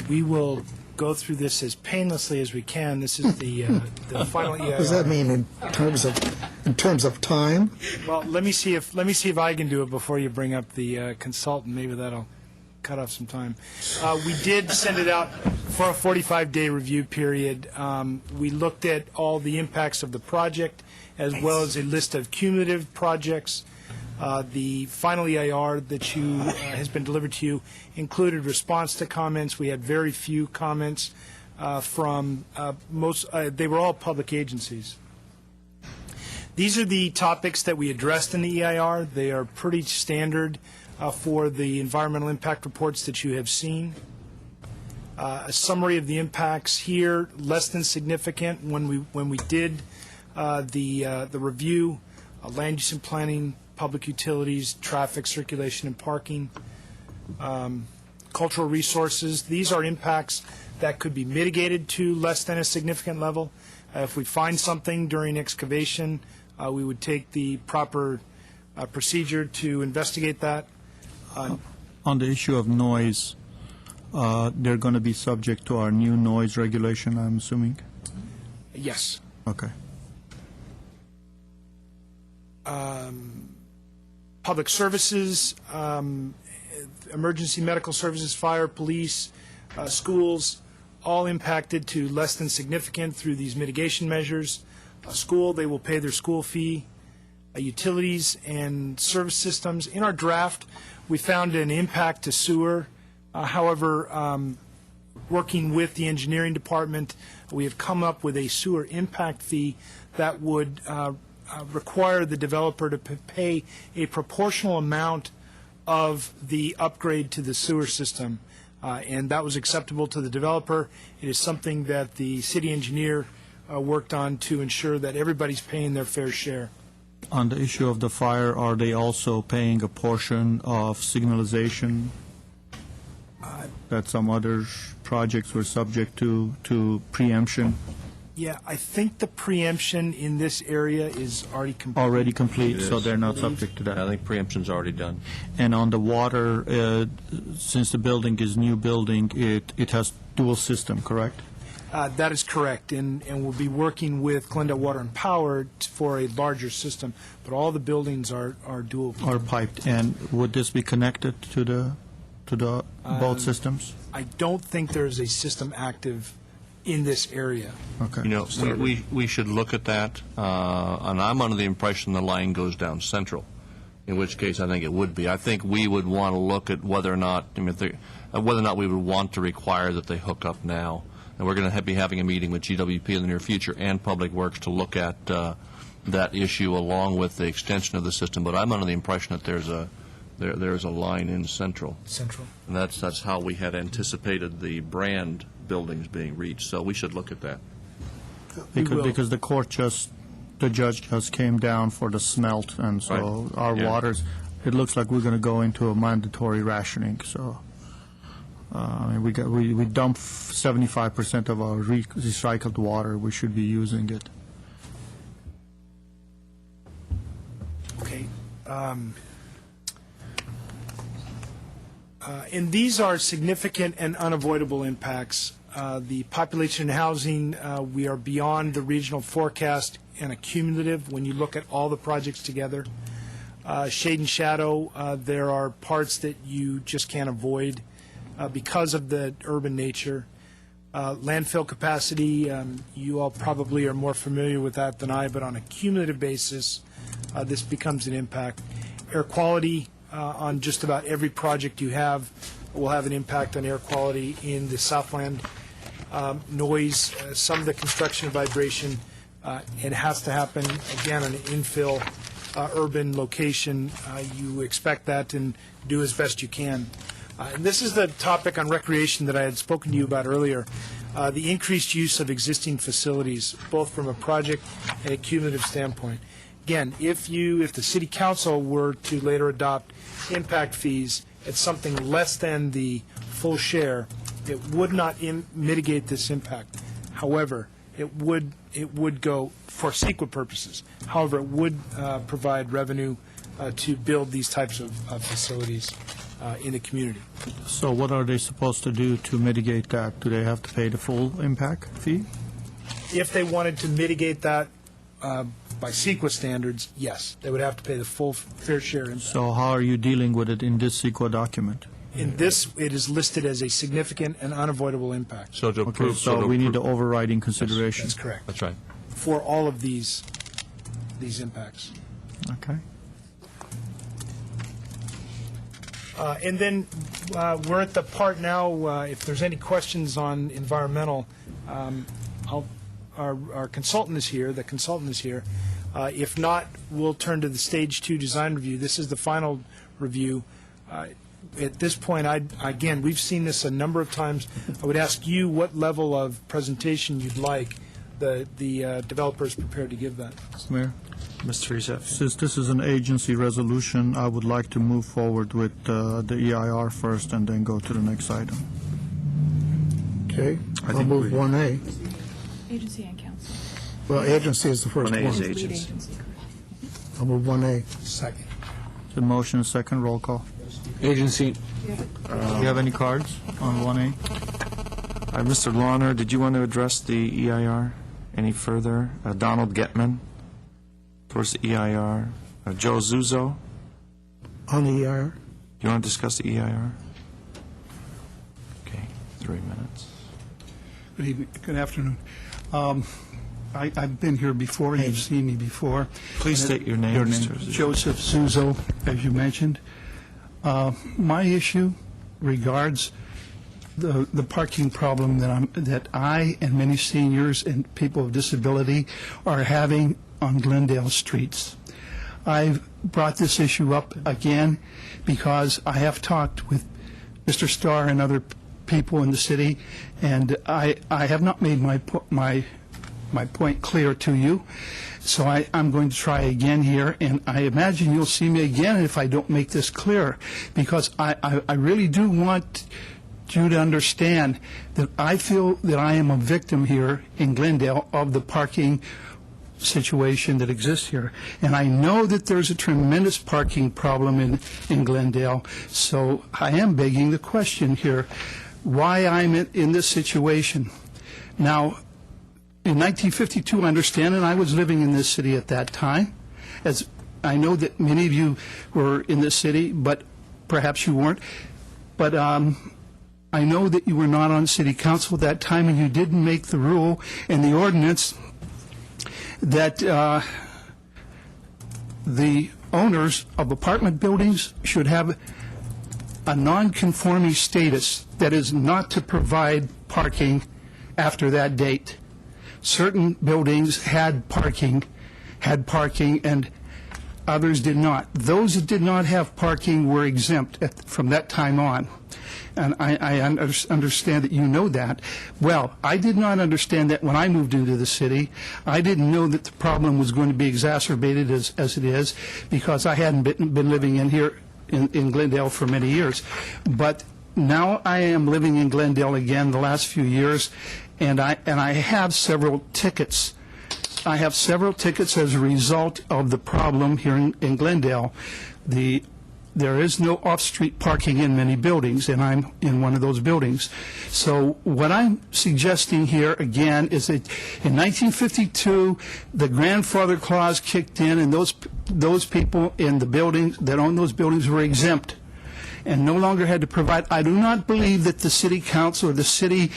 We will go through this as painlessly as we can. This is the final EIR. What does that mean in terms of time? Well, let me see if I can do it before you bring up the consultant. Maybe that'll cut off some time. We did send it out for a 45-day review period. We looked at all the impacts of the project as well as a list of cumulative projects. The final EIR that has been delivered to you included response to comments. We had very few comments from most. They were all public agencies. These are the topics that we addressed in the EIR. They are pretty standard for the environmental impact reports that you have seen. A summary of the impacts here, less than significant when we did the review, land use and planning, public utilities, traffic, circulation, and parking, cultural resources. These are impacts that could be mitigated to less than a significant level. If we find something during excavation, we would take the proper procedure to investigate that. On the issue of noise, they're going to be subject to our new noise regulation, I'm assuming? Yes. Okay. Public services, emergency medical services, fire, police, schools, all impacted to less than significant through these mitigation measures. School, they will pay their school fee. Utilities and service systems. In our draft, we found an impact to sewer. However, working with the engineering department, we have come up with a sewer impact fee that would require the developer to pay a proportional amount of the upgrade to the sewer system. And that was acceptable to the developer. It is something that the city engineer worked on to ensure that everybody's paying their fair share. On the issue of the fire, are they also paying a portion of signalization that some other projects were subject to preemption? Yeah, I think the preemption in this area is already complete. Already complete, It so is. they're not subject to I that. think preemption's already done. And on the water, since the building is new building, it has dual system, correct? That is correct, and we'll be working with Glendale Water and Power for a larger system, but all the buildings are dual. Or piped, and would this be connected to the both systems? I don't think there is a system active in this area. Okay. You know, we should look at that, and I'm under the impression the line goes down Central, in which case I think it would be. I think we would want to look at whether or not, whether or not we would want to require that they hook up now. And we're going to be having a meeting with GWP in the near future and Public Works to look at that issue along with the extension of the system. But I'm under the impression that there's a line in Central. Central. And that's how we had anticipated the brand buildings being reached. So we should look at that. We will. Because the court just the judge just came down for the smelt, and so Right. our Yeah. waters, it looks like we're going to go into a mandatory rationing, so we dump 75% of our recycled water. We should be using it. Okay. And these are significant and unavoidable impacts. The population and housing, we are beyond the regional forecast and accumulative when you look at all the projects together. Shade and shadow, there are parts that you just can't avoid because of the urban nature. Landfill capacity, you all probably are more familiar with that than I, but on a cumulative basis, this becomes an impact. Air quality, on just about every project you have will have an impact on air quality in the Southland. Noise, some of the construction and vibration, it has to happen, again, on an infill urban location. You expect that and do as best you can. And this is the topic on recreation that I had spoken to you about earlier, the increased use of existing facilities, both from a project and a cumulative standpoint. Again, if the city council were to later adopt impact fees at something less than the full share, it would not mitigate this impact. However, it would go for CEQA purposes. However, it would provide revenue to build these types of facilities in the community. So what are they supposed to do to mitigate that? Do they have to pay the full impact fee? If they wanted to mitigate that by CEQA standards, yes, they would have to pay the full fair share impact. So how are you dealing with it in this CEQA document? In this, it is listed as a significant and unavoidable impact. So to Okay, approve. so we need the overriding consideration. That's correct. That's right. For all of these impacts. Okay. And then we're at the part now, if there's any questions on environmental, our consultant is here, the consultant is here. If not, we'll turn to the Stage 2 design review. This is the final review. At this point, again, we've seen this a number of times. I would ask you what level of presentation you'd like the developers prepared to give that. Mr. Mayor? Mr. Teresa? Since this is an agency resolution, I would like to move forward with the EIR first and then go to the next item. Okay, I'll think move we- 1A. Agency and council. Well, agency is the first 1A is one. Lead agency. agency, correct. I'll move 1A. Second. The motion, second, roll call. Agency, Do you have any cards on 1A? Mr. Lawner, did you want to address the EIR any further? Donald Getman towards the EIR. Joe Zuzo, On the EIR? you want to discuss the EIR? Okay, 3 minutes. Good evening, good afternoon. I've been here before, you've seen me before. Please state your name, Mr. Zuzo. Joseph Suzo, as you mentioned. My issue regards the parking problem that I and many seniors and people with disability are having on Glendale streets. I've brought this issue up again because I have talked with Mr. Starr and other people in the city, and I have not made my point clear to you. So I'm going to try again here, and I imagine you'll see me again if I don't make this clear, because I really do want you to understand that I feel that I am a victim here in Glendale of the parking situation that exists here. And I know that there's a tremendous parking problem in Glendale, so I am begging the question here, why I'm in this situation. Now, in 1952, I understand, and I was living in this city at that time, as I know that many of you were in this city, but perhaps you weren't. But I know that you were not on city council at that time, and you didn't make the rule and the ordinance that the owners of apartment buildings should have a non-conforming status, that is, not to provide parking after that date. Certain buildings had parking, and Others did not. Those that did not have parking were exempt from that time on. And I understand that you know that. Well, I did not understand that when I moved into the city. I didn't know that the problem was going to be exacerbated as it is, because I hadn't been living in here in Glendale for many years. But now I am living in Glendale again the last few years, and I have several tickets. I have several tickets as a result of the problem here in Glendale. There is no off-street parking in many buildings, and I'm in one of those buildings. So what I'm suggesting here, again, is that in 1952, the grandfather clause kicked in, and those people in the buildings that own those buildings were exempt and no longer had to provide. I do not believe that the city council or the city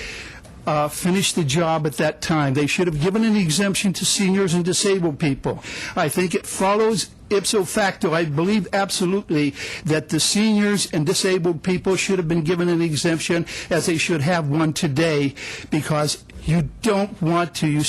finished the job at that time. They should have given an exemption to seniors and disabled people. I think it follows ipso facto. I believe absolutely that the seniors and disabled people should have been given an exemption, as they should have one today, because you don't want to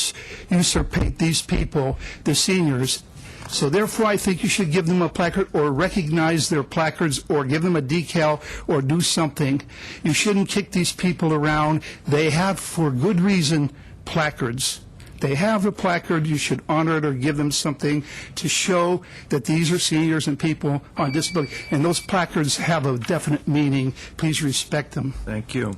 usurpate these people, the seniors. So therefore, I think you should give them a placard, or recognize their placards, or give them a decal, or do something. You shouldn't kick these people around. They have, for good reason, placards. They have a placard. You should honor it or give them something to show that these are seniors and people on disability. And those placards have a definite meaning. Please respect them. Thank you.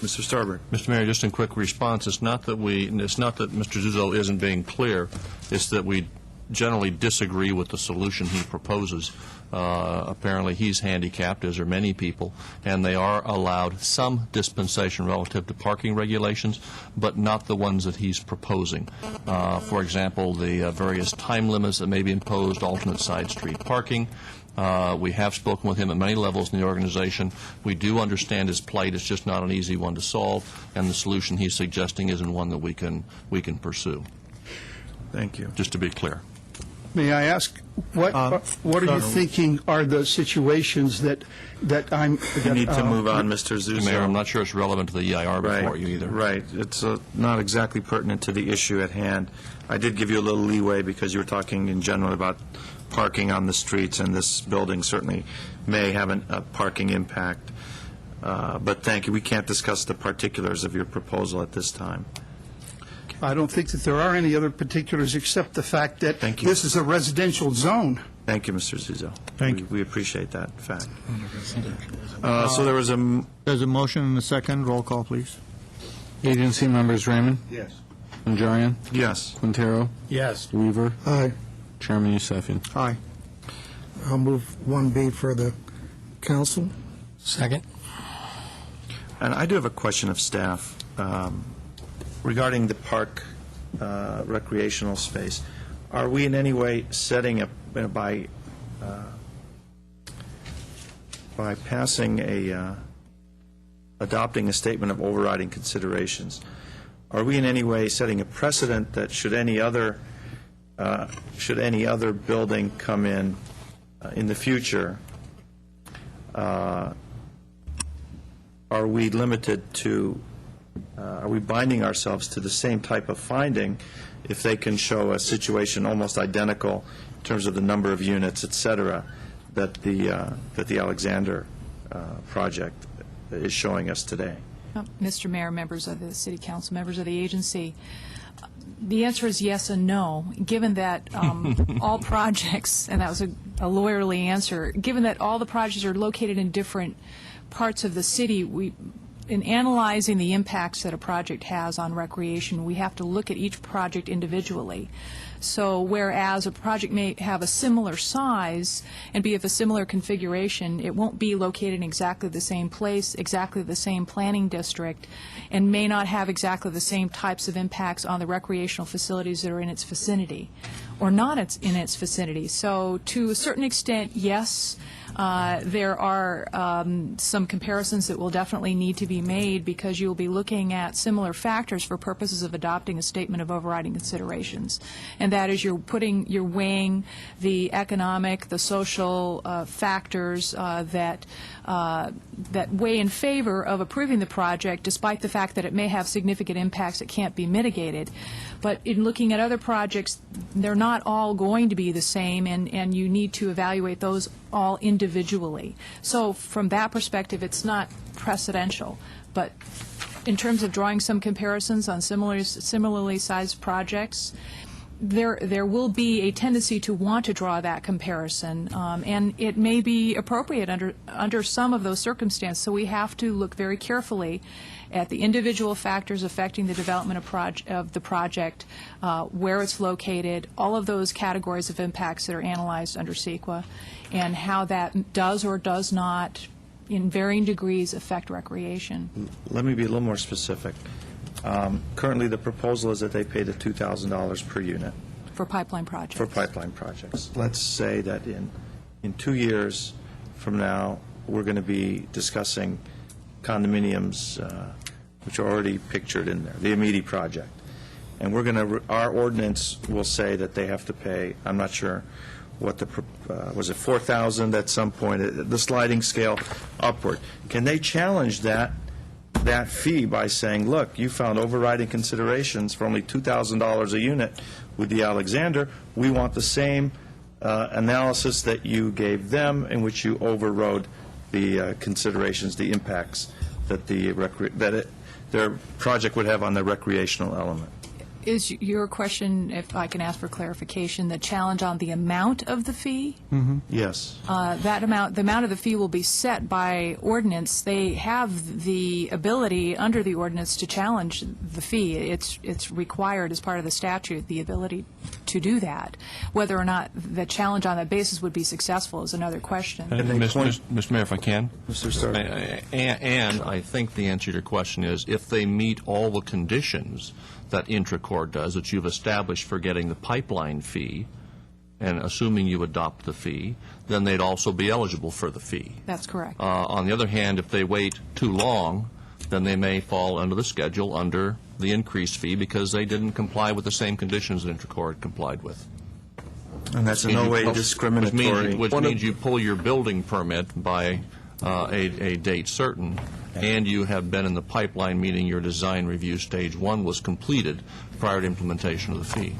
Mr. Starberg. Mr. Mayor, just in quick response, it's not that Mr. Zuzzo isn't being clear. It's that we generally disagree with the solution he proposes. Apparently he's handicapped, as are many people, and they are allowed some dispensation relative to parking regulations, but not the ones that he's proposing. For example, the various time limits that may be imposed, alternate side street parking. We have spoken with him at many levels in the organization. We do understand his plight. It's just not an easy one to solve, and the solution he's suggesting isn't one that we can pursue. Thank you. Just to be clear. May I ask, what are you thinking are the situations that I'm... You need to move on, Mr. Zuzzo. Mayor, I'm not sure it's relevant to the EIR before you either. Right. It's not exactly pertinent to the issue at hand. I did give you a little leeway because you were talking in general about parking on the streets, and this building certainly may have a parking impact. But thank you. We can't discuss the particulars of your proposal at this time. I don't think that there are any other particulars except the fact that this is a residential zone. Thank you, Mr. Zuzzo. Thank you. We appreciate that fact. So there was There's a motion and a second. Roll call, please. Agency members Raymond? Yes. Najarian? Yes. Quintero? Yes. Weaver? Aye. Chairman Yusefian. Aye. I'll move 1B for the council. Second. And I do have a question of staff regarding the park recreational space. Are we in any way setting up by passing adopting a statement of overriding considerations? Are we in any way setting a precedent that should any other building come in the future? Are we limited to? Are we binding ourselves to the same type of finding if they can show a situation almost identical in terms of the number of units, et cetera, that the Alexander project is showing us today? Mr. Mayor, members of the City Council, members of the agency, the answer is yes and no, given that all projects, and that was a lawyerly answer, given that all the projects are located in different parts of the city, in analyzing the impacts that a project has on recreation, we have to look at each project individually. So whereas a project may have a similar size and be of a similar configuration, it won't be located in exactly the same place, exactly the same planning district, and may not have exactly the same types of impacts on the recreational facilities that are in its vicinity or not in its vicinity. So to a certain extent, yes, there are some comparisons that will definitely need to be made, because you'll be looking at similar factors for purposes of adopting a statement of overriding considerations. And and that is you're weighing the economic, the social factors that weigh in favor of approving the project, despite the fact that it may have significant impacts that can't be mitigated. But in looking at other projects, they're not all going to be the same, and you need to evaluate those all individually. So from that perspective, it's not precedential. But in terms of drawing some comparisons on similarly sized projects, there will be a tendency to want to draw that comparison, and it may be appropriate under some of those circumstances. So we have to look very carefully at the individual factors affecting the development of the project, where it's located, all of those categories of impacts that are analyzed under CEQA, and how that does or does not, in varying degrees, affect recreation. Let me be a little more specific. Currently, the proposal is that they pay the $2,000 per unit. For pipeline projects. For pipeline projects. Let's say that in 2 years from now, we're going to be discussing condominiums, which are already pictured in there, the Amity project. And we're going to, our ordinance will say that they have to pay, I'm not sure what the, was it $4,000 at some point, the sliding scale upward. Can they challenge that fee by saying, look, you found overriding considerations for only $2,000 a unit with the Alexander. We want the same analysis that you gave them, in which you overrode the considerations, the impacts that their project would have on the recreational element. Is your question, if I can ask for clarification, the challenge on the amount of the fee? Yes. The amount of the fee will be set by ordinance. They have the ability under the ordinance to challenge the fee. It's required as part of the statute, the ability to do that. Whether or not the challenge on that basis would be successful is another question. Mr. Mayor, if I can? Mr. Stark. And I think the answer to your question is, if they meet all the conditions that Intracore does, that you've established for getting the pipeline fee, and assuming you adopt the fee, then they'd also be eligible for the fee. That's correct. On the other hand, if they wait too long, then they may fall under the schedule under the increased fee because they didn't comply with the same conditions that Intracore had complied with. And that's in no way discriminatory. Which means you pull your building permit by a date certain, and you have been in the pipeline, meaning your design review stage 1 was completed prior to implementation of the fee.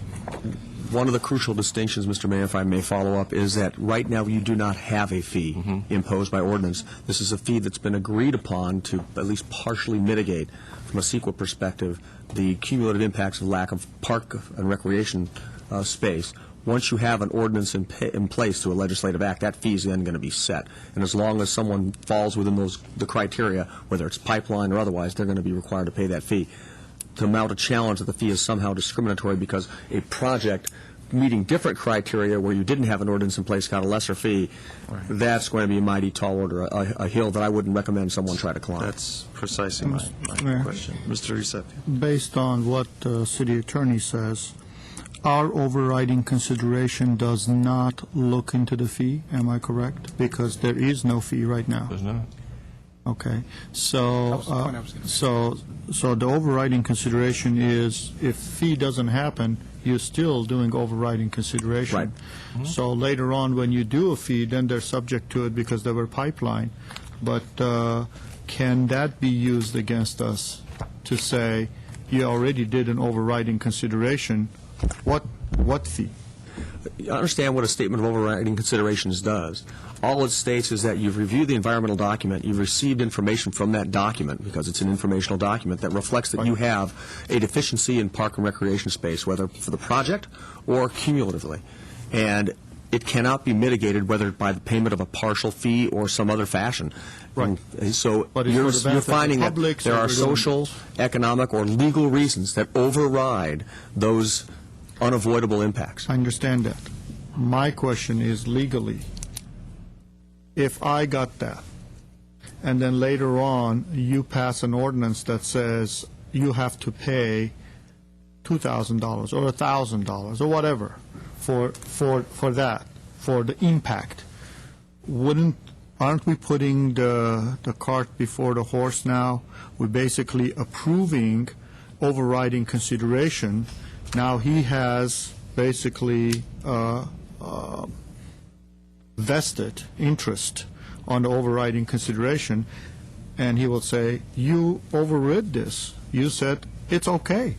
One of the crucial distinctions, Mr. Mayor, if I may follow up, is that right now you do not have a fee imposed by ordinance. This is a fee that's been agreed upon to at least partially mitigate, from a CEQA perspective, the cumulative impacts of lack of park and recreation space. Once you have an ordinance in place through a legislative act, that fee is then going to be set. And as long as someone falls within the criteria, whether it's pipeline or otherwise, they're going to be required to pay that fee. To mount a challenge that the fee is somehow discriminatory because a project meeting different criteria where you didn't have an ordinance in place got a lesser fee, that's going to be a mighty tall order, a hill that I wouldn't recommend someone try to climb. That's precisely my question. Mr. Recepti. Based on what the city attorney says, our overriding consideration does not look into the fee, am I correct? Because there is no fee right now. There's not. Okay, so the overriding consideration is if fee doesn't happen, you're still doing overriding consideration. Right. So later on, when you do a fee, then they're subject to it because they were pipeline. But can that be used against us to say you already did an overriding consideration? What fee? I understand what a statement of overriding considerations does. All it states is that you've reviewed the environmental document, you've received information from that document, because it's an informational document, that reflects that you have a deficiency in park and recreation space, whether for the project or cumulatively. And it cannot be mitigated, whether by the payment of a partial fee or some other fashion. Right. And so But you're for finding that public, there so are we're doing- social, economic, or legal reasons that override those unavoidable impacts. I understand that. My question is legally, if I got that, and then later on you pass an ordinance that says you have to pay $2,000 or $1,000 or whatever for that, for the impact, aren't we putting the cart before the horse now? We're basically approving overriding consideration. Now he has basically vested interest on the overriding consideration, and he will say, you overrid this. You said it's okay.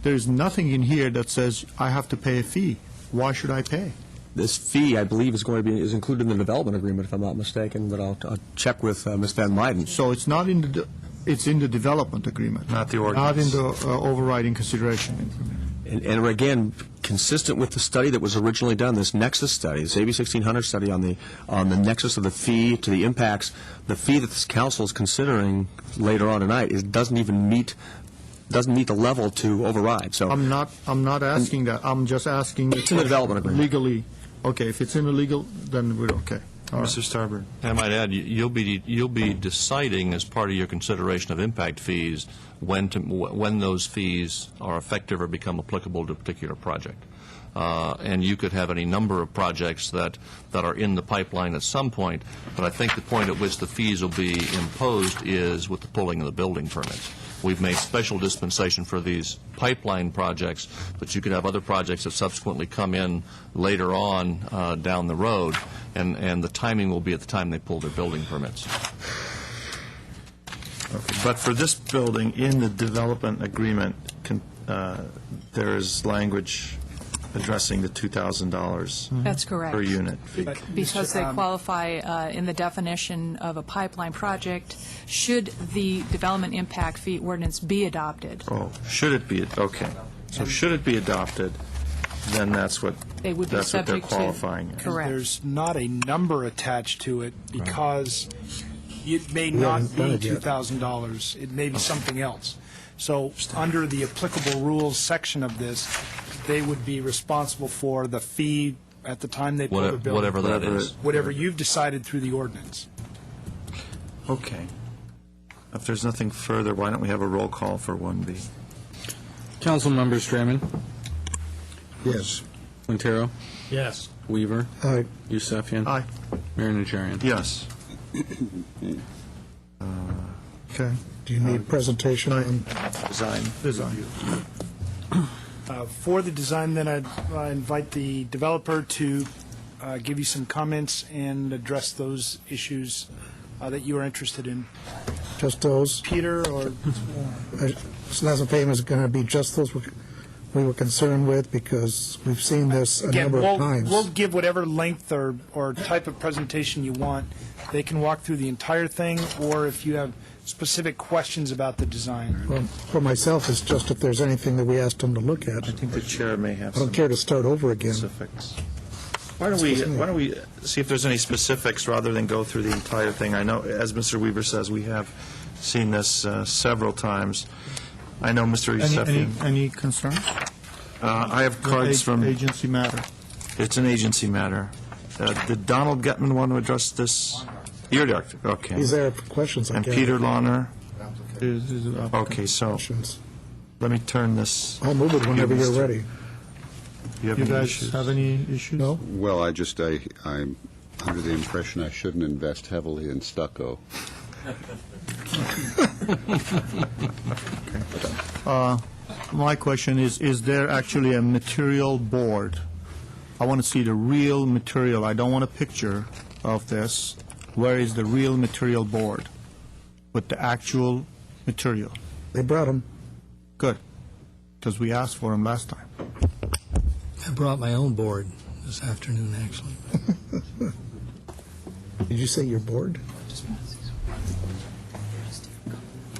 There's nothing in here that says I have to pay a fee. Why should I pay? This fee, I believe, is included in the development agreement, if I'm not mistaken, but I'll check with Ms. Van Meiden. So it's not in the, it's in the development agreement. Not the ordinance. Not in the overriding consideration. And again, consistent with the study that was originally done, this nexus study, this AB 1600 study on the nexus of the fee to the impacts, the fee that this council is considering later on tonight doesn't even meet the level to override. So I'm not asking that. I'm just asking. It's in the development agreement. Legally, okay. If it's in the legal, then we're okay. All right. Mr. Starbird. I might add, you'll be deciding as part of your consideration of impact fees when those fees are effective or become applicable to a particular project. And you could have any number of projects that are in the pipeline at some point, but I think the point at which the fees will be imposed is with the pulling of the building permits. We've made special dispensation for these pipeline projects, but you could have other projects that subsequently come in later on down the road, and the timing will be at the time they pull their building permits. Okay. But for this building, in the development agreement, there is language addressing the $2,000 That's correct. per unit fee. Because they qualify in the definition of a pipeline project, should the development impact fee ordinance be adopted. Oh, should it be, okay. So should it be adopted, then that's what They would be they're subject to. qualifying. Correct. There's not a number attached to it because it may not be $2,000. It may be something else. So under the applicable rules section of this, they would be responsible for the fee at the time they pull the building. Whatever that is. Whatever you've decided through the ordinance. Okay. If there's nothing further, why don't we have a roll call for 1B? Council members Draymond, Yes. Quintero, Yes. Weaver, Aye. Yusefian. Aye. Mayor Najarian. Yes. Okay. Do you need presentation on? Design. For the design, then I'd invite the developer to give you some comments and address those issues that you are interested in. Just those? Peter, or Slaza payment is going to be just those we were concerned with, because we've seen this a again, number of times. we'll give whatever length or type of presentation you want. They can walk through the entire thing, or if you have specific questions about the design. Well, for myself, it's just if there's anything that we asked them to look at. I think the chair may have I don't some care to start over again. specifics. Why don't we see if there's any specifics rather than go through the entire thing? I know, as Mr. Weaver says, we have seen this several times. I know Mr. Yusefian. Any concerns? I have cards from, Agency matter. it's an agency matter. Did Donald Getman want to address this? You're the architect, okay. These are questions, I And guess. Peter Launer? Is it up? Okay, so Questions. let me turn this. I'll move it whenever you're ready. You have You any guys issues? have any issues? No? Well, I'm under the impression I shouldn't invest heavily in stucco. My question is there actually a material board? I want to see the real material. I don't want a picture of this. Where is the real material board with the actual material? They brought them. Good, because we asked for them last time. I brought my own board this afternoon, actually. Did you say you're bored?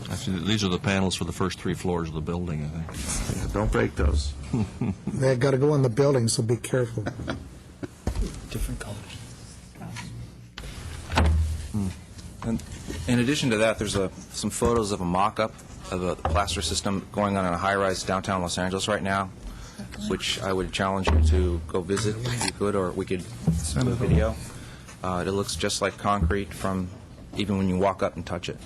Actually, these are the panels for the first 3 floors of the building, I think. Yeah, don't break those. They got to go in the building, so be careful. Different colors. And in addition to that, there's some photos of a mock-up of a plaster system going on in a high-rise downtown Los Angeles right now, which I would challenge you to go visit if you could, or we could do a video. It looks just like concrete from even when you walk up and touch it.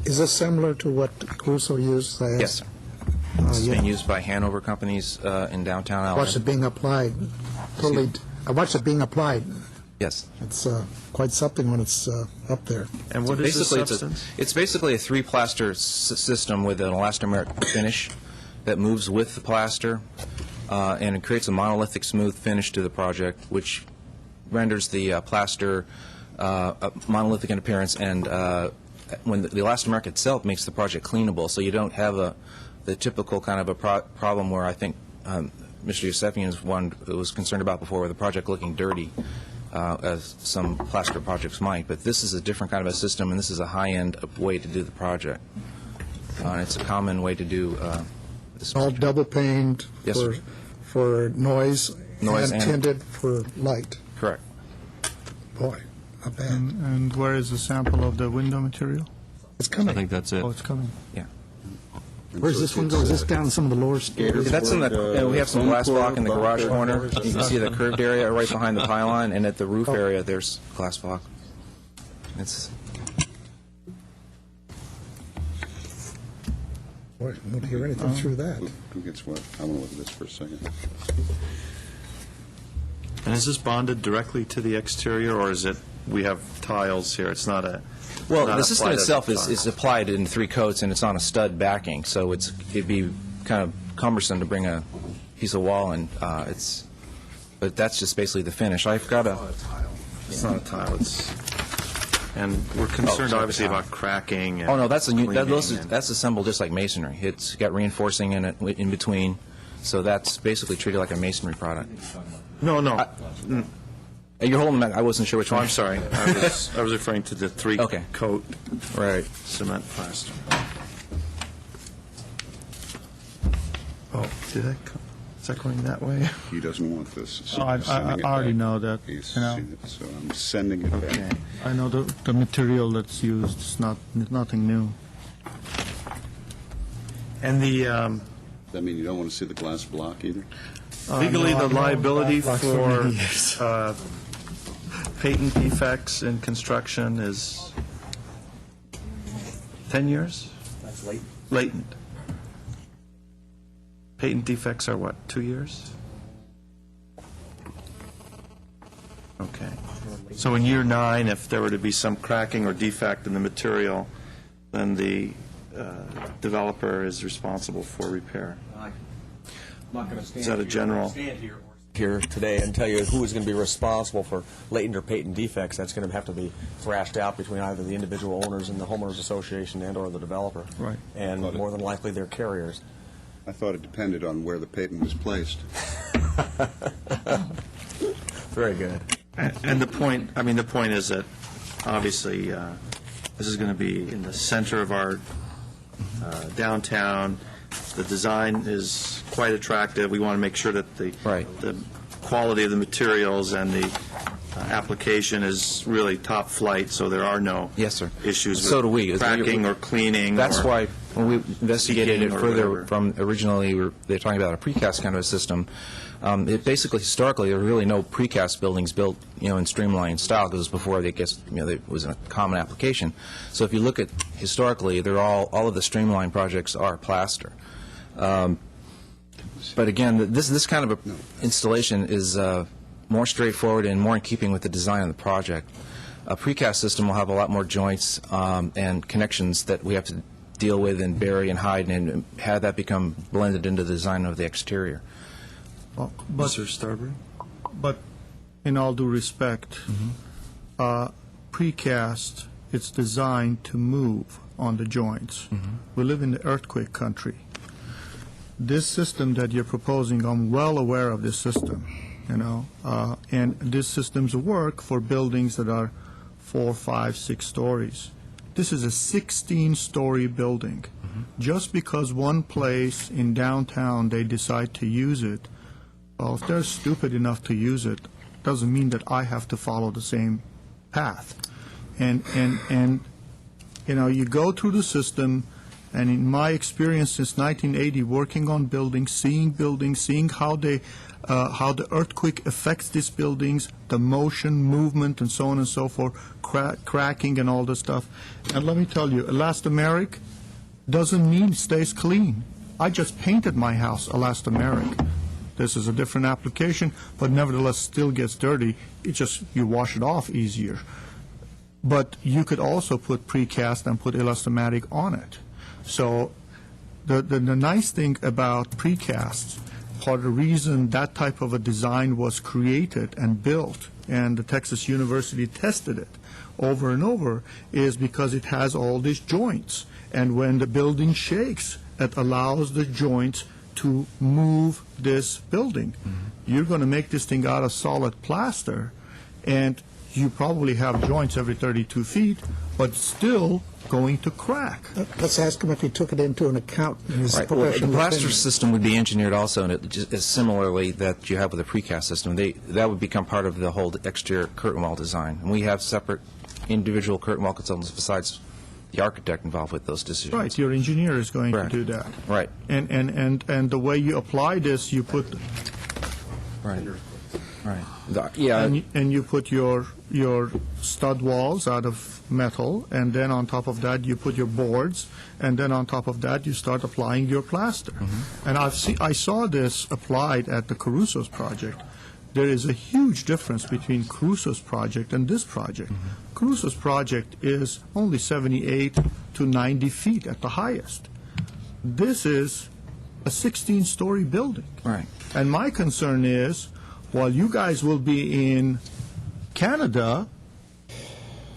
Is this similar to what Crusoe used? Yes. It's being used by Hanover companies in downtown I LA. watched it being applied. Totally. I watched it being applied. Yes. It's quite something when it's up there. And what is the Basically, substance? it's basically a 3-plaster system with an elastomeric finish that moves with the plaster. and it creates a monolithic, smooth finish to the project, which renders the plaster monolithic in appearance, and when the elastomeric itself makes the project cleanable, so you don't have the typical kind of a problem where I think Mr. Yusefian was concerned about before, with the project looking dirty, as some plaster projects might. But this is a different kind of a system, and this is a high-end way to do the project. And it's a common way to do this. All double paned Yes, sir. for noise Noise and and- tinted for light. Correct. Boy, not bad. And where is the sample of the window material? It's coming. I think that's it. Oh, it's coming. Yeah. Where's this one go? Is this down some of the lower stairs? That's in the, we have some glass block in the garage corner. You can see the curved area right behind the pylon, and at the roof area, there's glass block. It's, Boy, I don't hear anything through that. Who gets what? I want to look at this for a second. And is this bonded directly to the exterior, or is it, we have tiles here, it's not a... well, not the system applied as a itself tile. is applied in 3 coats, and it's on a stud backing, so it'd be kind of cumbersome to bring a piece of wall in. But that's just basically the finish. I've got a... It's not a tile, it's... And we're concerned, sorry, obviously, tile. about cracking and Oh, no, that's cleaning and- that's assembled just like masonry. It's got reinforcing in it in between, so that's basically treated like a masonry product. No, no. You're holding them back. I wasn't sure which Oh, one. I'm sorry. I was referring to the Okay. 3-coat Right. cement plaster. Oh, is that going that way? He doesn't want this. So I I'm sending it already back. know that, He's you know. seen it, so I'm sending it back. I know the material that's used is nothing new. And the, Does that mean you don't want to see the glass block either? legally, no, the I've known liability that for for many years. patent defects in construction is 10 years? That's late. Latent. Patent defects are what, 2 years? Okay. So in year 9, if there were to be some cracking or defect in the material, then the developer is responsible for repair. I'm not going to stand Is that a here- general- stand here today and tell you who is going to be responsible for latent or patent defects. That's going to have to be thrashed out between either the individual owners and the homeowners association and/or the developer. Right. And more than likely, their carriers. I thought it depended on where the patent was placed. Very good. And the point is that, obviously, this is going to be in the center of our downtown. The design is quite attractive. We want to make sure that the quality of the materials and the application is really top flight, so there are no Yes, sir. issues So do we. with cracking or cleaning. That's or why when we investigated it seating or further whatever. from originally, they're talking about a precast kind of a system. It basically, historically, there were really no precast buildings built, in streamlined style, because before they it was a common application. So if you look at historically, they're all of the streamlined projects are plaster. But again, this kind of a installation is more straightforward and more in keeping with the design of the project. A precast system will have a lot more joints and connections that we have to deal with and bury and hide and have that become blended into the design of the exterior. Well, but, Mr. Starbury? but in all due respect, precast, it's designed to move on the joints. We live in the earthquake country. This system that you're proposing, I'm well aware of this system, and these systems work for buildings that are 4, 5, 6 stories. This is a 16-story building. Just because one place in downtown they decide to use it, well, if they're stupid enough to use it, doesn't mean that I have to follow the same path. And you go through the system, and in my experience since 1980, working on buildings, seeing how the earthquake affects these buildings, the motion, movement, and so on and so forth, cracking and all this stuff. And let me tell you, elastomeric doesn't mean it stays clean. I just painted my house elastomeric. This is a different application, but nevertheless still gets dirty. It's just you wash it off easier. But you could also put precast and put elastomatic on it. So the nice thing about precasts part of the reason that type of a design was created and built, and the Texas University tested it over and over, is because it has all these joints. And when the building shakes, it allows the joints to move this building. You're going to make this thing out of solid plaster, and you probably have joints every 32 feet, but still going to crack. Let's ask him if he took it into an account in his Right. Well, the professional plaster opinion. system would be engineered also, and it just is similarly that you have with the precast system. That would become part of the whole exterior curtain wall design. And we have separate individual curtain wall consultants besides the architect involved with those decisions. Right, your engineer is going Correct. to do that. Right. And the way you apply this, you put, Right. Right. Yeah. and you put your stud walls out of metal, and then on top of that, you put your boards, and then on top of that, you start applying your plaster. And I saw this applied at the Caruso's project. There is a huge difference between Caruso's project and this project. Caruso's project is only 78 to 90 feet at the highest. This is a 16-story building. Right. And my concern is, while you guys will be in Canada,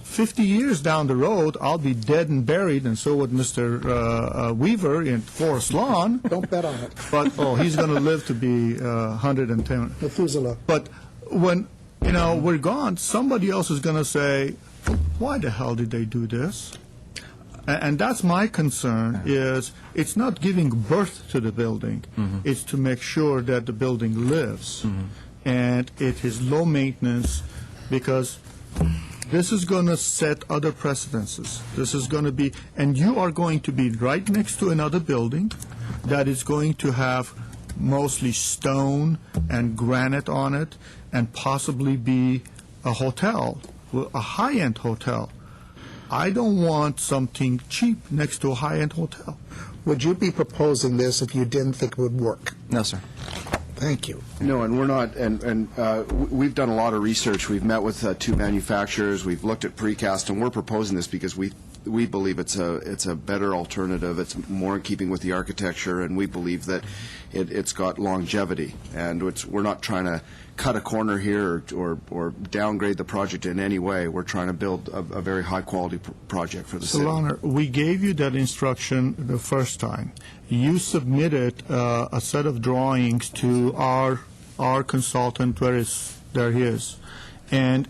50 years down the road, I'll be dead and buried, and so would Mr. Weaver in Forest Lawn. Don't bet on it. But, he's going to live to be 110. Methuselah. But when, we're gone, somebody else is going to say, why the hell did they do this? And that's my concern, is it's not giving birth to the building. It's to make sure that the building lives. And it is low maintenance, because this is going to set other precedences. This is going to be, and you are going to be right next to another building that is going to have mostly stone and granite on it, and possibly be a hotel, a high-end hotel. I don't want something cheap next to a high-end hotel. Would you be proposing this if you didn't think it would work? No, sir. Thank you. No, and we're not, and we've done a lot of research. We've met with two manufacturers, we've looked at precast, and we're proposing this because we believe it's a better alternative, it's more in keeping with the architecture, and we believe that it's got longevity, and we're not trying to cut a corner here or downgrade the project in any way. We're trying to build a very high-quality project for the city. Solana, we gave you that instruction the first time. You submitted a set of drawings to our consultant, there he is, and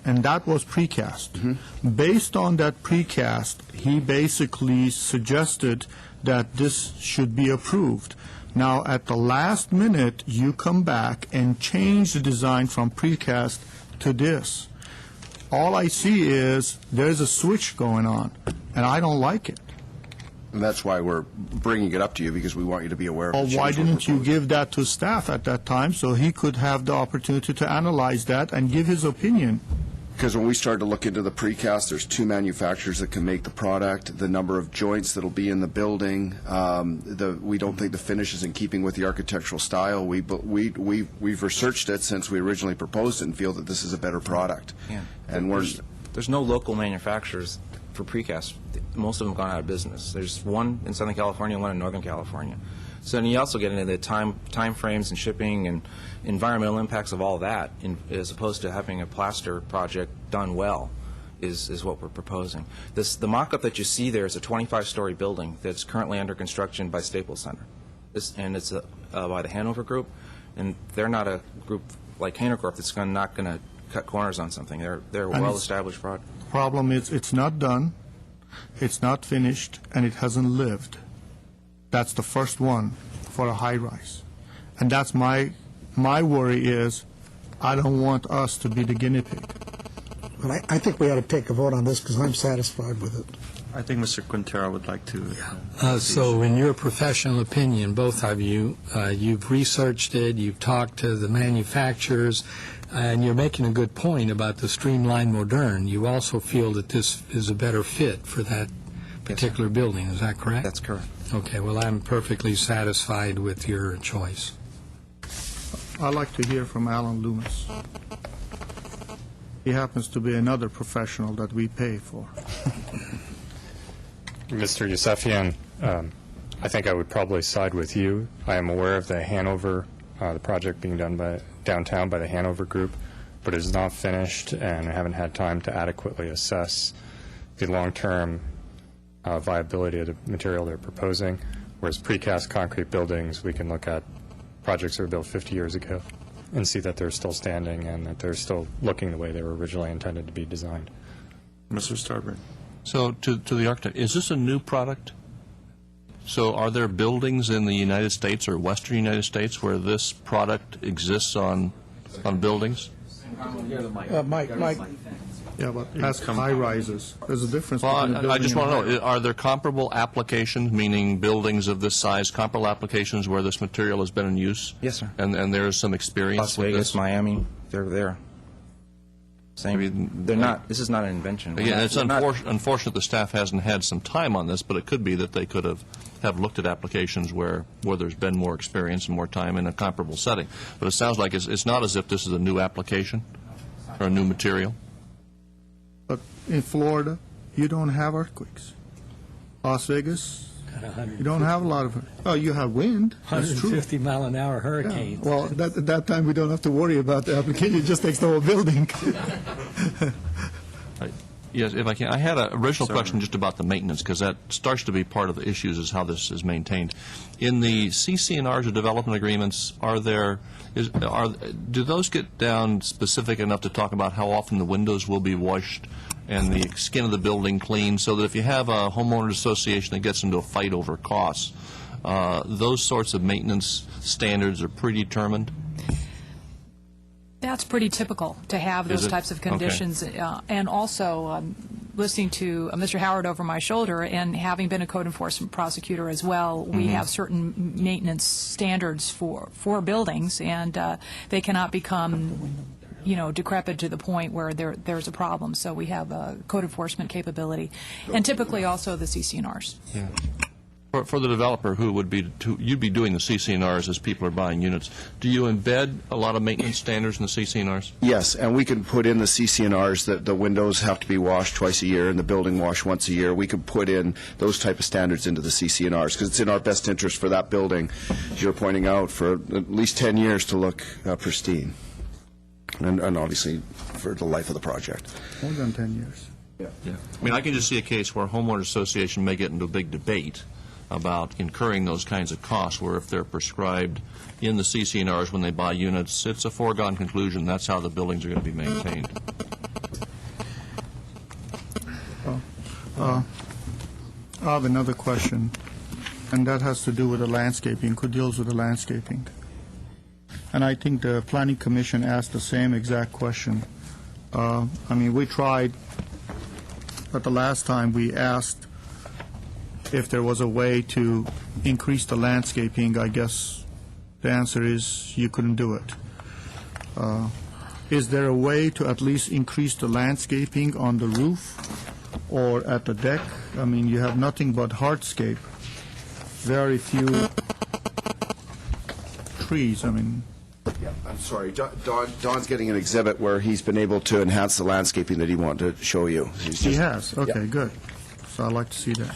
that was precast. Based on that precast, he basically suggested that this should be approved. Now, at the last minute, you come back and change the design from precast to this. All I see is there's a switch going on, and I don't like it. And that's why we're bringing it up to you, because we want you to be aware of the Or change why we're didn't you proposing. give that to staff at that time so he could have the opportunity to analyze that and give his opinion? Because when we started to look into the precast, there's two manufacturers that can make the product, the number of joints that'll be in the building, we don't think the finish is in keeping with the architectural style. We've researched it since we originally proposed it and feel that this is a better product. Yeah. And There's no local manufacturers for precast. Most of them have gone out of business. There's one in Southern California, one in Northern California. So then you also get into the time frames and shipping and environmental impacts of all that, as opposed to having a plaster project done well, is what we're proposing. The mock-up that you see there is a 25-story building that's currently under construction by Staples Center. And it's by the Hanover Group, and they're not a group like Hanover that's not going to cut corners on something. They're a well-established product. The problem is it's not done, it's not finished, and it hasn't lived. That's the first one for a high-rise. And that's my worry is I don't want us to be the guinea pig. Well, I think we ought to take a vote on this because I'm satisfied with it. I think Mr. Quintero would like to. So in your professional opinion, both of you, you've researched it, you've talked to the manufacturers, and you're making a good point about the streamlined modern. You also feel that this is a better fit for that particular building. Is that correct? That's correct. Okay, well, I'm perfectly satisfied with your choice. I'd like to hear from Alan Loomis. He happens to be another professional that we pay for. Mr. Yusefian, I think I would probably side with you. I am aware of the Hanover, the project being done by downtown by the Hanover Group, but it is not finished, and I haven't had time to adequately assess the long-term viability of the material they're proposing. Whereas precast concrete buildings, we can look at projects that were built 50 years ago and see that they're still standing and that they're still looking the way they were originally intended to be designed. Mr. Starbird. So to the architect, is this a new product? So are there buildings in the United States or Western United States where this product exists on buildings? Mike. Yeah, but that's high-rises. There's a difference Well, between a building I just and want to high- know, are there comparable applications, meaning buildings of this size, comparable applications where this material has been in use? Yes, sir. And there is some experience Las with Vegas, this? Miami, they're there. Same. They're not. This is not an invention. Again, it's unfortunate the staff hasn't had some time on this, but it could be that they could have looked at applications where there's been more experience and more time in a comparable setting. But it sounds like it's not as if this is a new application or a new material. But in Florida, you don't have earthquakes. Las Vegas, you don't have a lot of. Oh, you have wind. That's true. 150-mile-an-hour hurricanes. Well, at that time, we don't have to worry about the application. It just takes the whole building. Yes, if I can. I had an original question just about the maintenance, because that starts to be part of the issues is how this is maintained. In the CC&Rs or development agreements, do those get down specific enough to talk about how often the windows will be washed and the skin of the building cleaned, so that if you have a homeowners association that gets into a fight over costs, those sorts of maintenance standards are predetermined? That's pretty typical to have those types of conditions. Okay. And also, listening to Mr. Howard over my shoulder and having been a code enforcement prosecutor as well, we have certain maintenance standards for buildings, and they cannot become decrepit to the point where there's a problem. So we have a code enforcement capability, and typically also the CC&Rs. Yeah. For the developer who would be, you'd be doing the CC&Rs as people are buying units. Do you embed a lot of maintenance standards in the CC&Rs? Yes, and we can put in the CC&Rs that the windows have to be washed twice a year and the building washed once a year. We could put in those type of standards into the CC&Rs because it's in our best interest for that building, as you're pointing out, for at least 10 years to look pristine, and obviously for the life of the project. More than 10 years. Yeah. I mean, I can just see a case where a homeowners association may get into a big debate about incurring those kinds of costs, where if they're prescribed in the CC&Rs when they buy units, it's a foregone conclusion that's how the buildings are going to be maintained. I have another question, and that has to do with the landscaping, deals with the landscaping. And I think the Planning Commission asked the same exact question. I mean, we tried, but the last time we asked if there was a way to increase the landscaping. I guess the answer is you couldn't do it. Is there a way to at least increase the landscaping on the roof or at the deck? I mean, you have nothing but hardscape, very few trees. I mean, Yeah, I'm sorry. Don's getting an exhibit where he's been able to enhance the landscaping that he wanted to show you. he has. Okay, good. So I'd like to see that.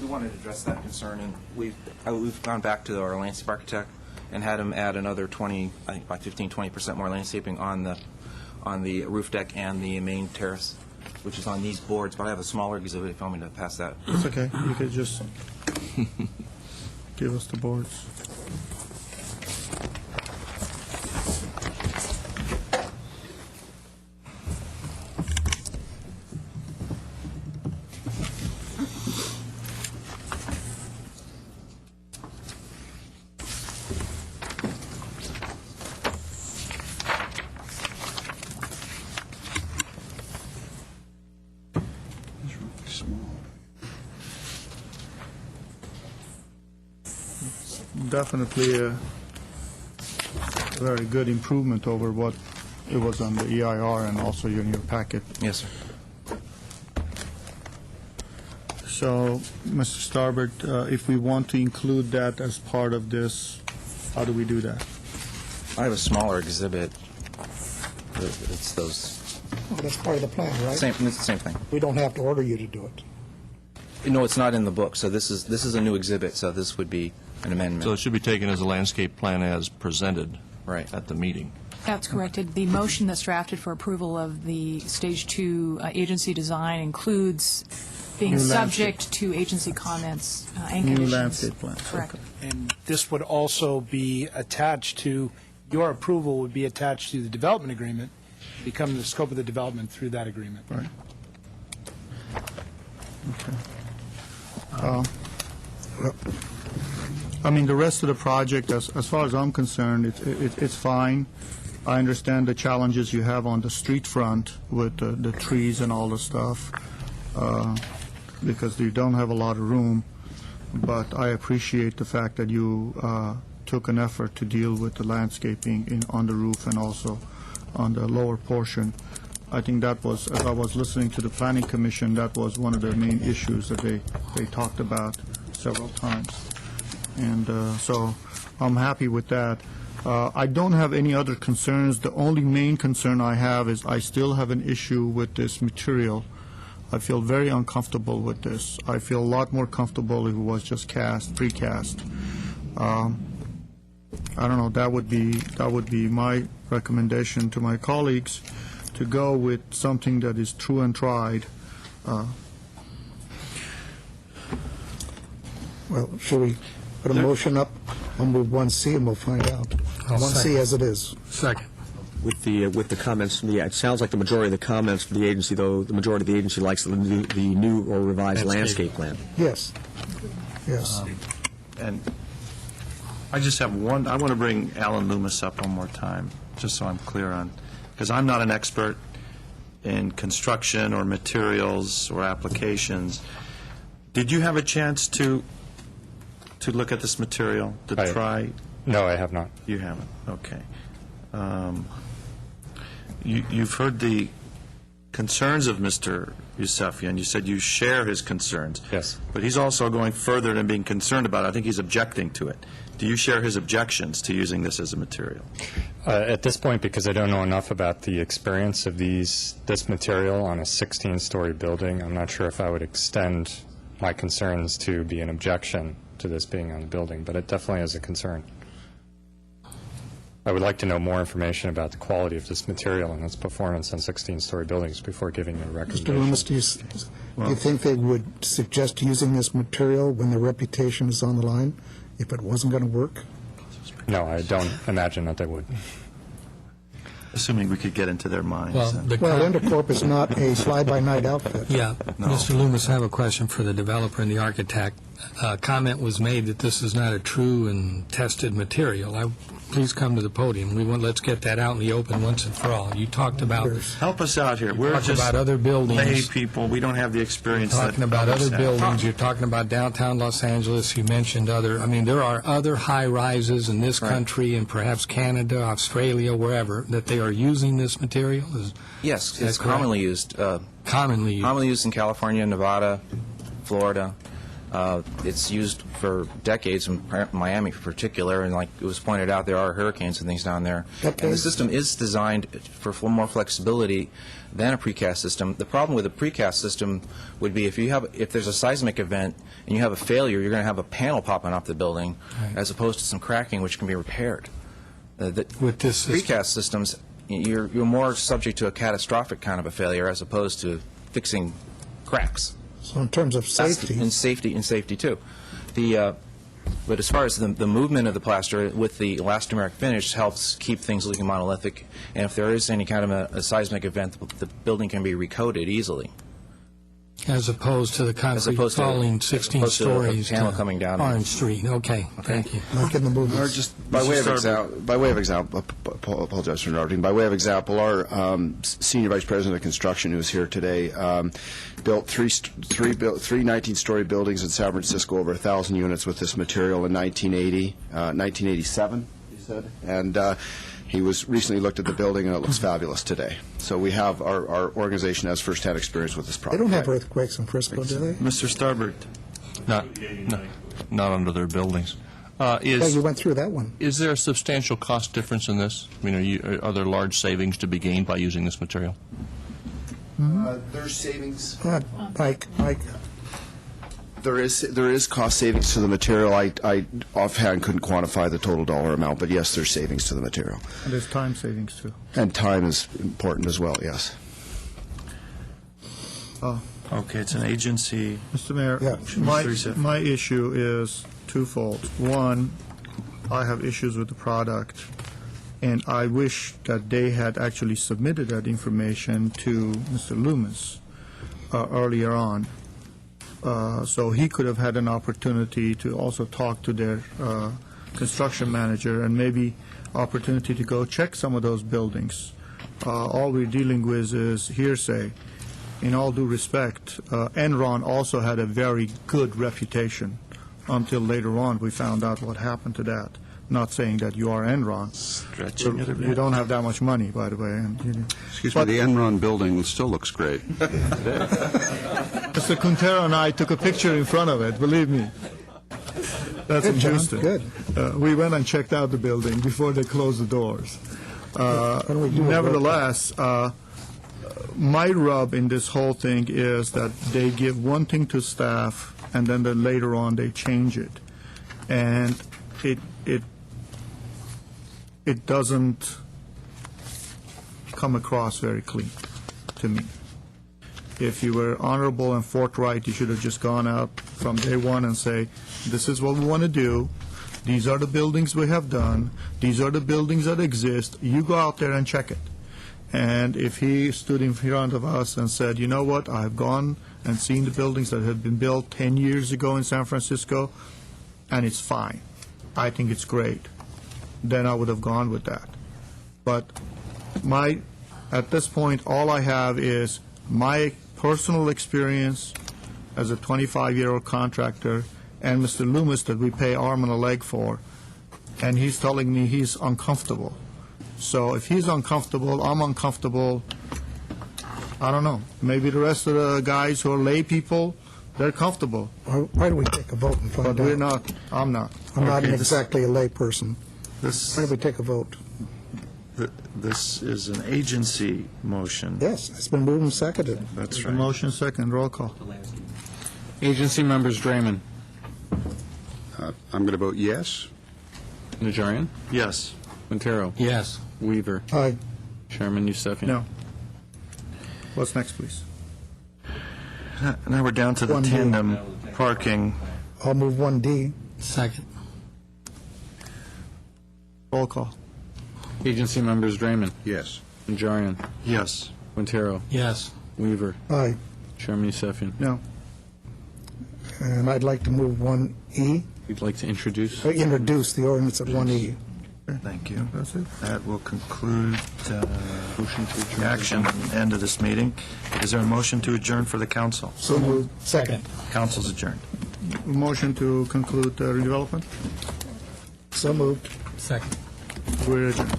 We wanted to address that concern, and we've gone back to our landscape architect and had him add another 20, I think by 15-20% more landscaping on the roof deck and the main terrace, which is on these boards. But I have a smaller exhibit if you want me to pass that. It's okay. You could just give us the boards. Definitely a very good improvement over what it was on the EIR and also in your packet. Yes, sir. So, Mr. Starbird, if we want to include that as part of this, how do we do that? I have a smaller exhibit. It's those Well, that's part of the plan, right? It's the same thing. We don't have to order you to do it. No, it's not in the book, so this is a new exhibit, so this would be an amendment. So it should be taken as a landscape plan as presented at the meeting. That's corrected. The motion that's drafted for approval of the Stage 2 agency design includes being New subject to agency comments and New conditions. landscape plan. Correct. And this would also be attached to, your approval would be attached to the development agreement, become the scope of the development through that agreement. Right. Okay. I mean, the rest of the project, as far as I'm concerned, it's fine. I understand the challenges you have on the street front with the trees and all the stuff, because you don't have a lot of room. But I appreciate the fact that you took an effort to deal with the landscaping on the roof and also on the lower portion. I think that was, as I was listening to the Planning Commission, that was one of the main issues that they talked about several times. And so I'm happy with that. I don't have any other concerns. The only main concern I have is I still have an issue with this material. I feel very uncomfortable with this. I feel a lot more comfortable if it was just precast. I don't know, that would be my recommendation to my colleagues, to go with something that is true and tried. Well, should we put a motion up? I'll move 1C and we'll find out. 1C as it is. Second. With the comments from it sounds like the majority of the comments from the agency, though, the majority of the agency likes the new or revised landscape plan. Yes. Yes. And I just have one, I want to bring Alan Loomis up one more time, just so I'm clear on, because I'm not an expert in construction or materials or applications. Did you have a chance to look at this material, to try? No, I have not. You haven't, okay. You've heard the concerns of Mr. Yusefian. You said you share his concerns. Yes. But he's also going further than being concerned about it. I think he's objecting to it. Do you share his objections to using this as a material? At this point, because I don't know enough about the experience of this material on a 16-story building, I'm not sure if I would extend my concerns to be an objection to this being on the building, but it definitely is a concern. I would like to know more information about the quality of this material and its performance on 16-story buildings before giving a recommendation. Mr. Loomis, do you think they would suggest using this material when their reputation is on the line, if it wasn't going to work? No, I don't imagine that they would. Assuming we could get into their minds. Well, Intercorp is not a fly-by-night outfit. Yeah. No. Mr. Loomis, I have a question for the developer and the architect. Comment was made that this is not a true and tested material. Please come to the podium. Let's get that out in the open once and for all. You talked about... Help us out here. We're talked just about other buildings. lay people. We don't have the experience. You're talking about other buildings. You're talking about downtown Los Angeles. You mentioned there are other high-rises in this country and perhaps Canada, Australia, wherever, that they are using this material? Yes, it's commonly used. Commonly used. Commonly used in California, Nevada, Florida. It's used for decades in Miami in particular, and like it was pointed out, there are hurricanes and things down there. And the system is designed for more flexibility than a precast system. The problem with a precast system would be if there's a seismic event and you have a failure, you're going to have a panel popping off the building, as opposed to some cracking which can be repaired. With this precast systems, you're more subject to a catastrophic kind of a failure as opposed to fixing cracks. So in terms of safety... And safety too. But as far as the movement of the plaster with the elastomeric finish helps keep things looking monolithic, and if there is any kind of a seismic event, the building can be recoated easily. As opposed to the concrete falling 16 stories panel coming down Orange Street. Okay, thank you. Or just by way of example, apologize for interrupting. By way of example, our senior vice president of construction, who is here today, built three 19-story buildings in San Francisco, over 1,000 units with this material in 1987. He said, and he was recently looked at the building, and it looks fabulous today. So we have our organization has firsthand experience with this project. They don't have earthquakes in Frisco, do they? Mr. Starbird. Not under their buildings. You went through that one. Is there a substantial cost difference in this? I mean, are there large savings to be gained by using this material? There's savings. Mike, There is cost savings to the material. I offhand couldn't quantify the total dollar amount, but yes, there's savings to the material. And there's time savings, too. And time is important as well, yes. Okay, it's an agency. Mr. Mayor, Yeah. my issue is twofold. One, I have issues with the product, and I wish that they had actually submitted that information to Mr. Loomis earlier on, so he could have had an opportunity to also talk to their construction manager and maybe opportunity to go check some of those buildings. All we're dealing with is hearsay. In all due respect, Enron also had a very good reputation until later on we found out what happened to that. Not saying that you are Enron. Stretching it a bit. You don't have that much money, by the way. And, Excuse me, the Enron building still looks great. Mr. Quintero and I took a picture in front of it, believe me. That's in John. Houston. Good. We went and checked out the building before they closed the doors. don't we do a Nevertheless, my rub in this whole thing is that they give one thing to staff, and then later on they change it. And it doesn't come across very clean to me. If you were honorable and forthright, you should have just gone out from day one and say, this is what we want to do, these are the buildings we have done, these are the buildings that exist, you go out there and check it. And if he stood in front of us and said, you know what, I've gone and seen the buildings that have been built 10 years ago in San Francisco, and it's fine, I think it's great, then I would have gone with that. But at this point, all I have is my personal experience as a 25-year-old contractor and Mr. Loomis that we pay arm and a leg for, and he's telling me he's uncomfortable. So if he's uncomfortable, I'm uncomfortable, I don't know. Maybe the rest of the guys who are lay people, they're comfortable. Why don't we take a vote and find out? But we're not, I'm not. I'm not Okay, exactly a lay person. Why don't we take a vote? This is an agency motion. Yes, it's been moved and seconded. That's The right. motion second, roll call. Agency members Draymond. I'm going to vote yes. Najarian. Yes. Quintero. Yes. Weaver. Aye. Chairman Yusefian. No. What's next, please? Now we're down to the 1D. tandem parking. I'll move 1D. Second. Roll call. Agency members Draymond. Yes. Najarian. Yes. Quintero. Yes. Weaver. Aye. Chairman Yusefian. No. And I'd like to move 1E. You'd like to introduce? Introduce the ordinance at 1E. Thank you. That's it. That will conclude Motion to adjourn. action and end of this meeting. Is there a motion to adjourn for the council? So moved. Second. Council's adjourned. Motion to conclude redevelopment? So moved. Second. We're adjourned.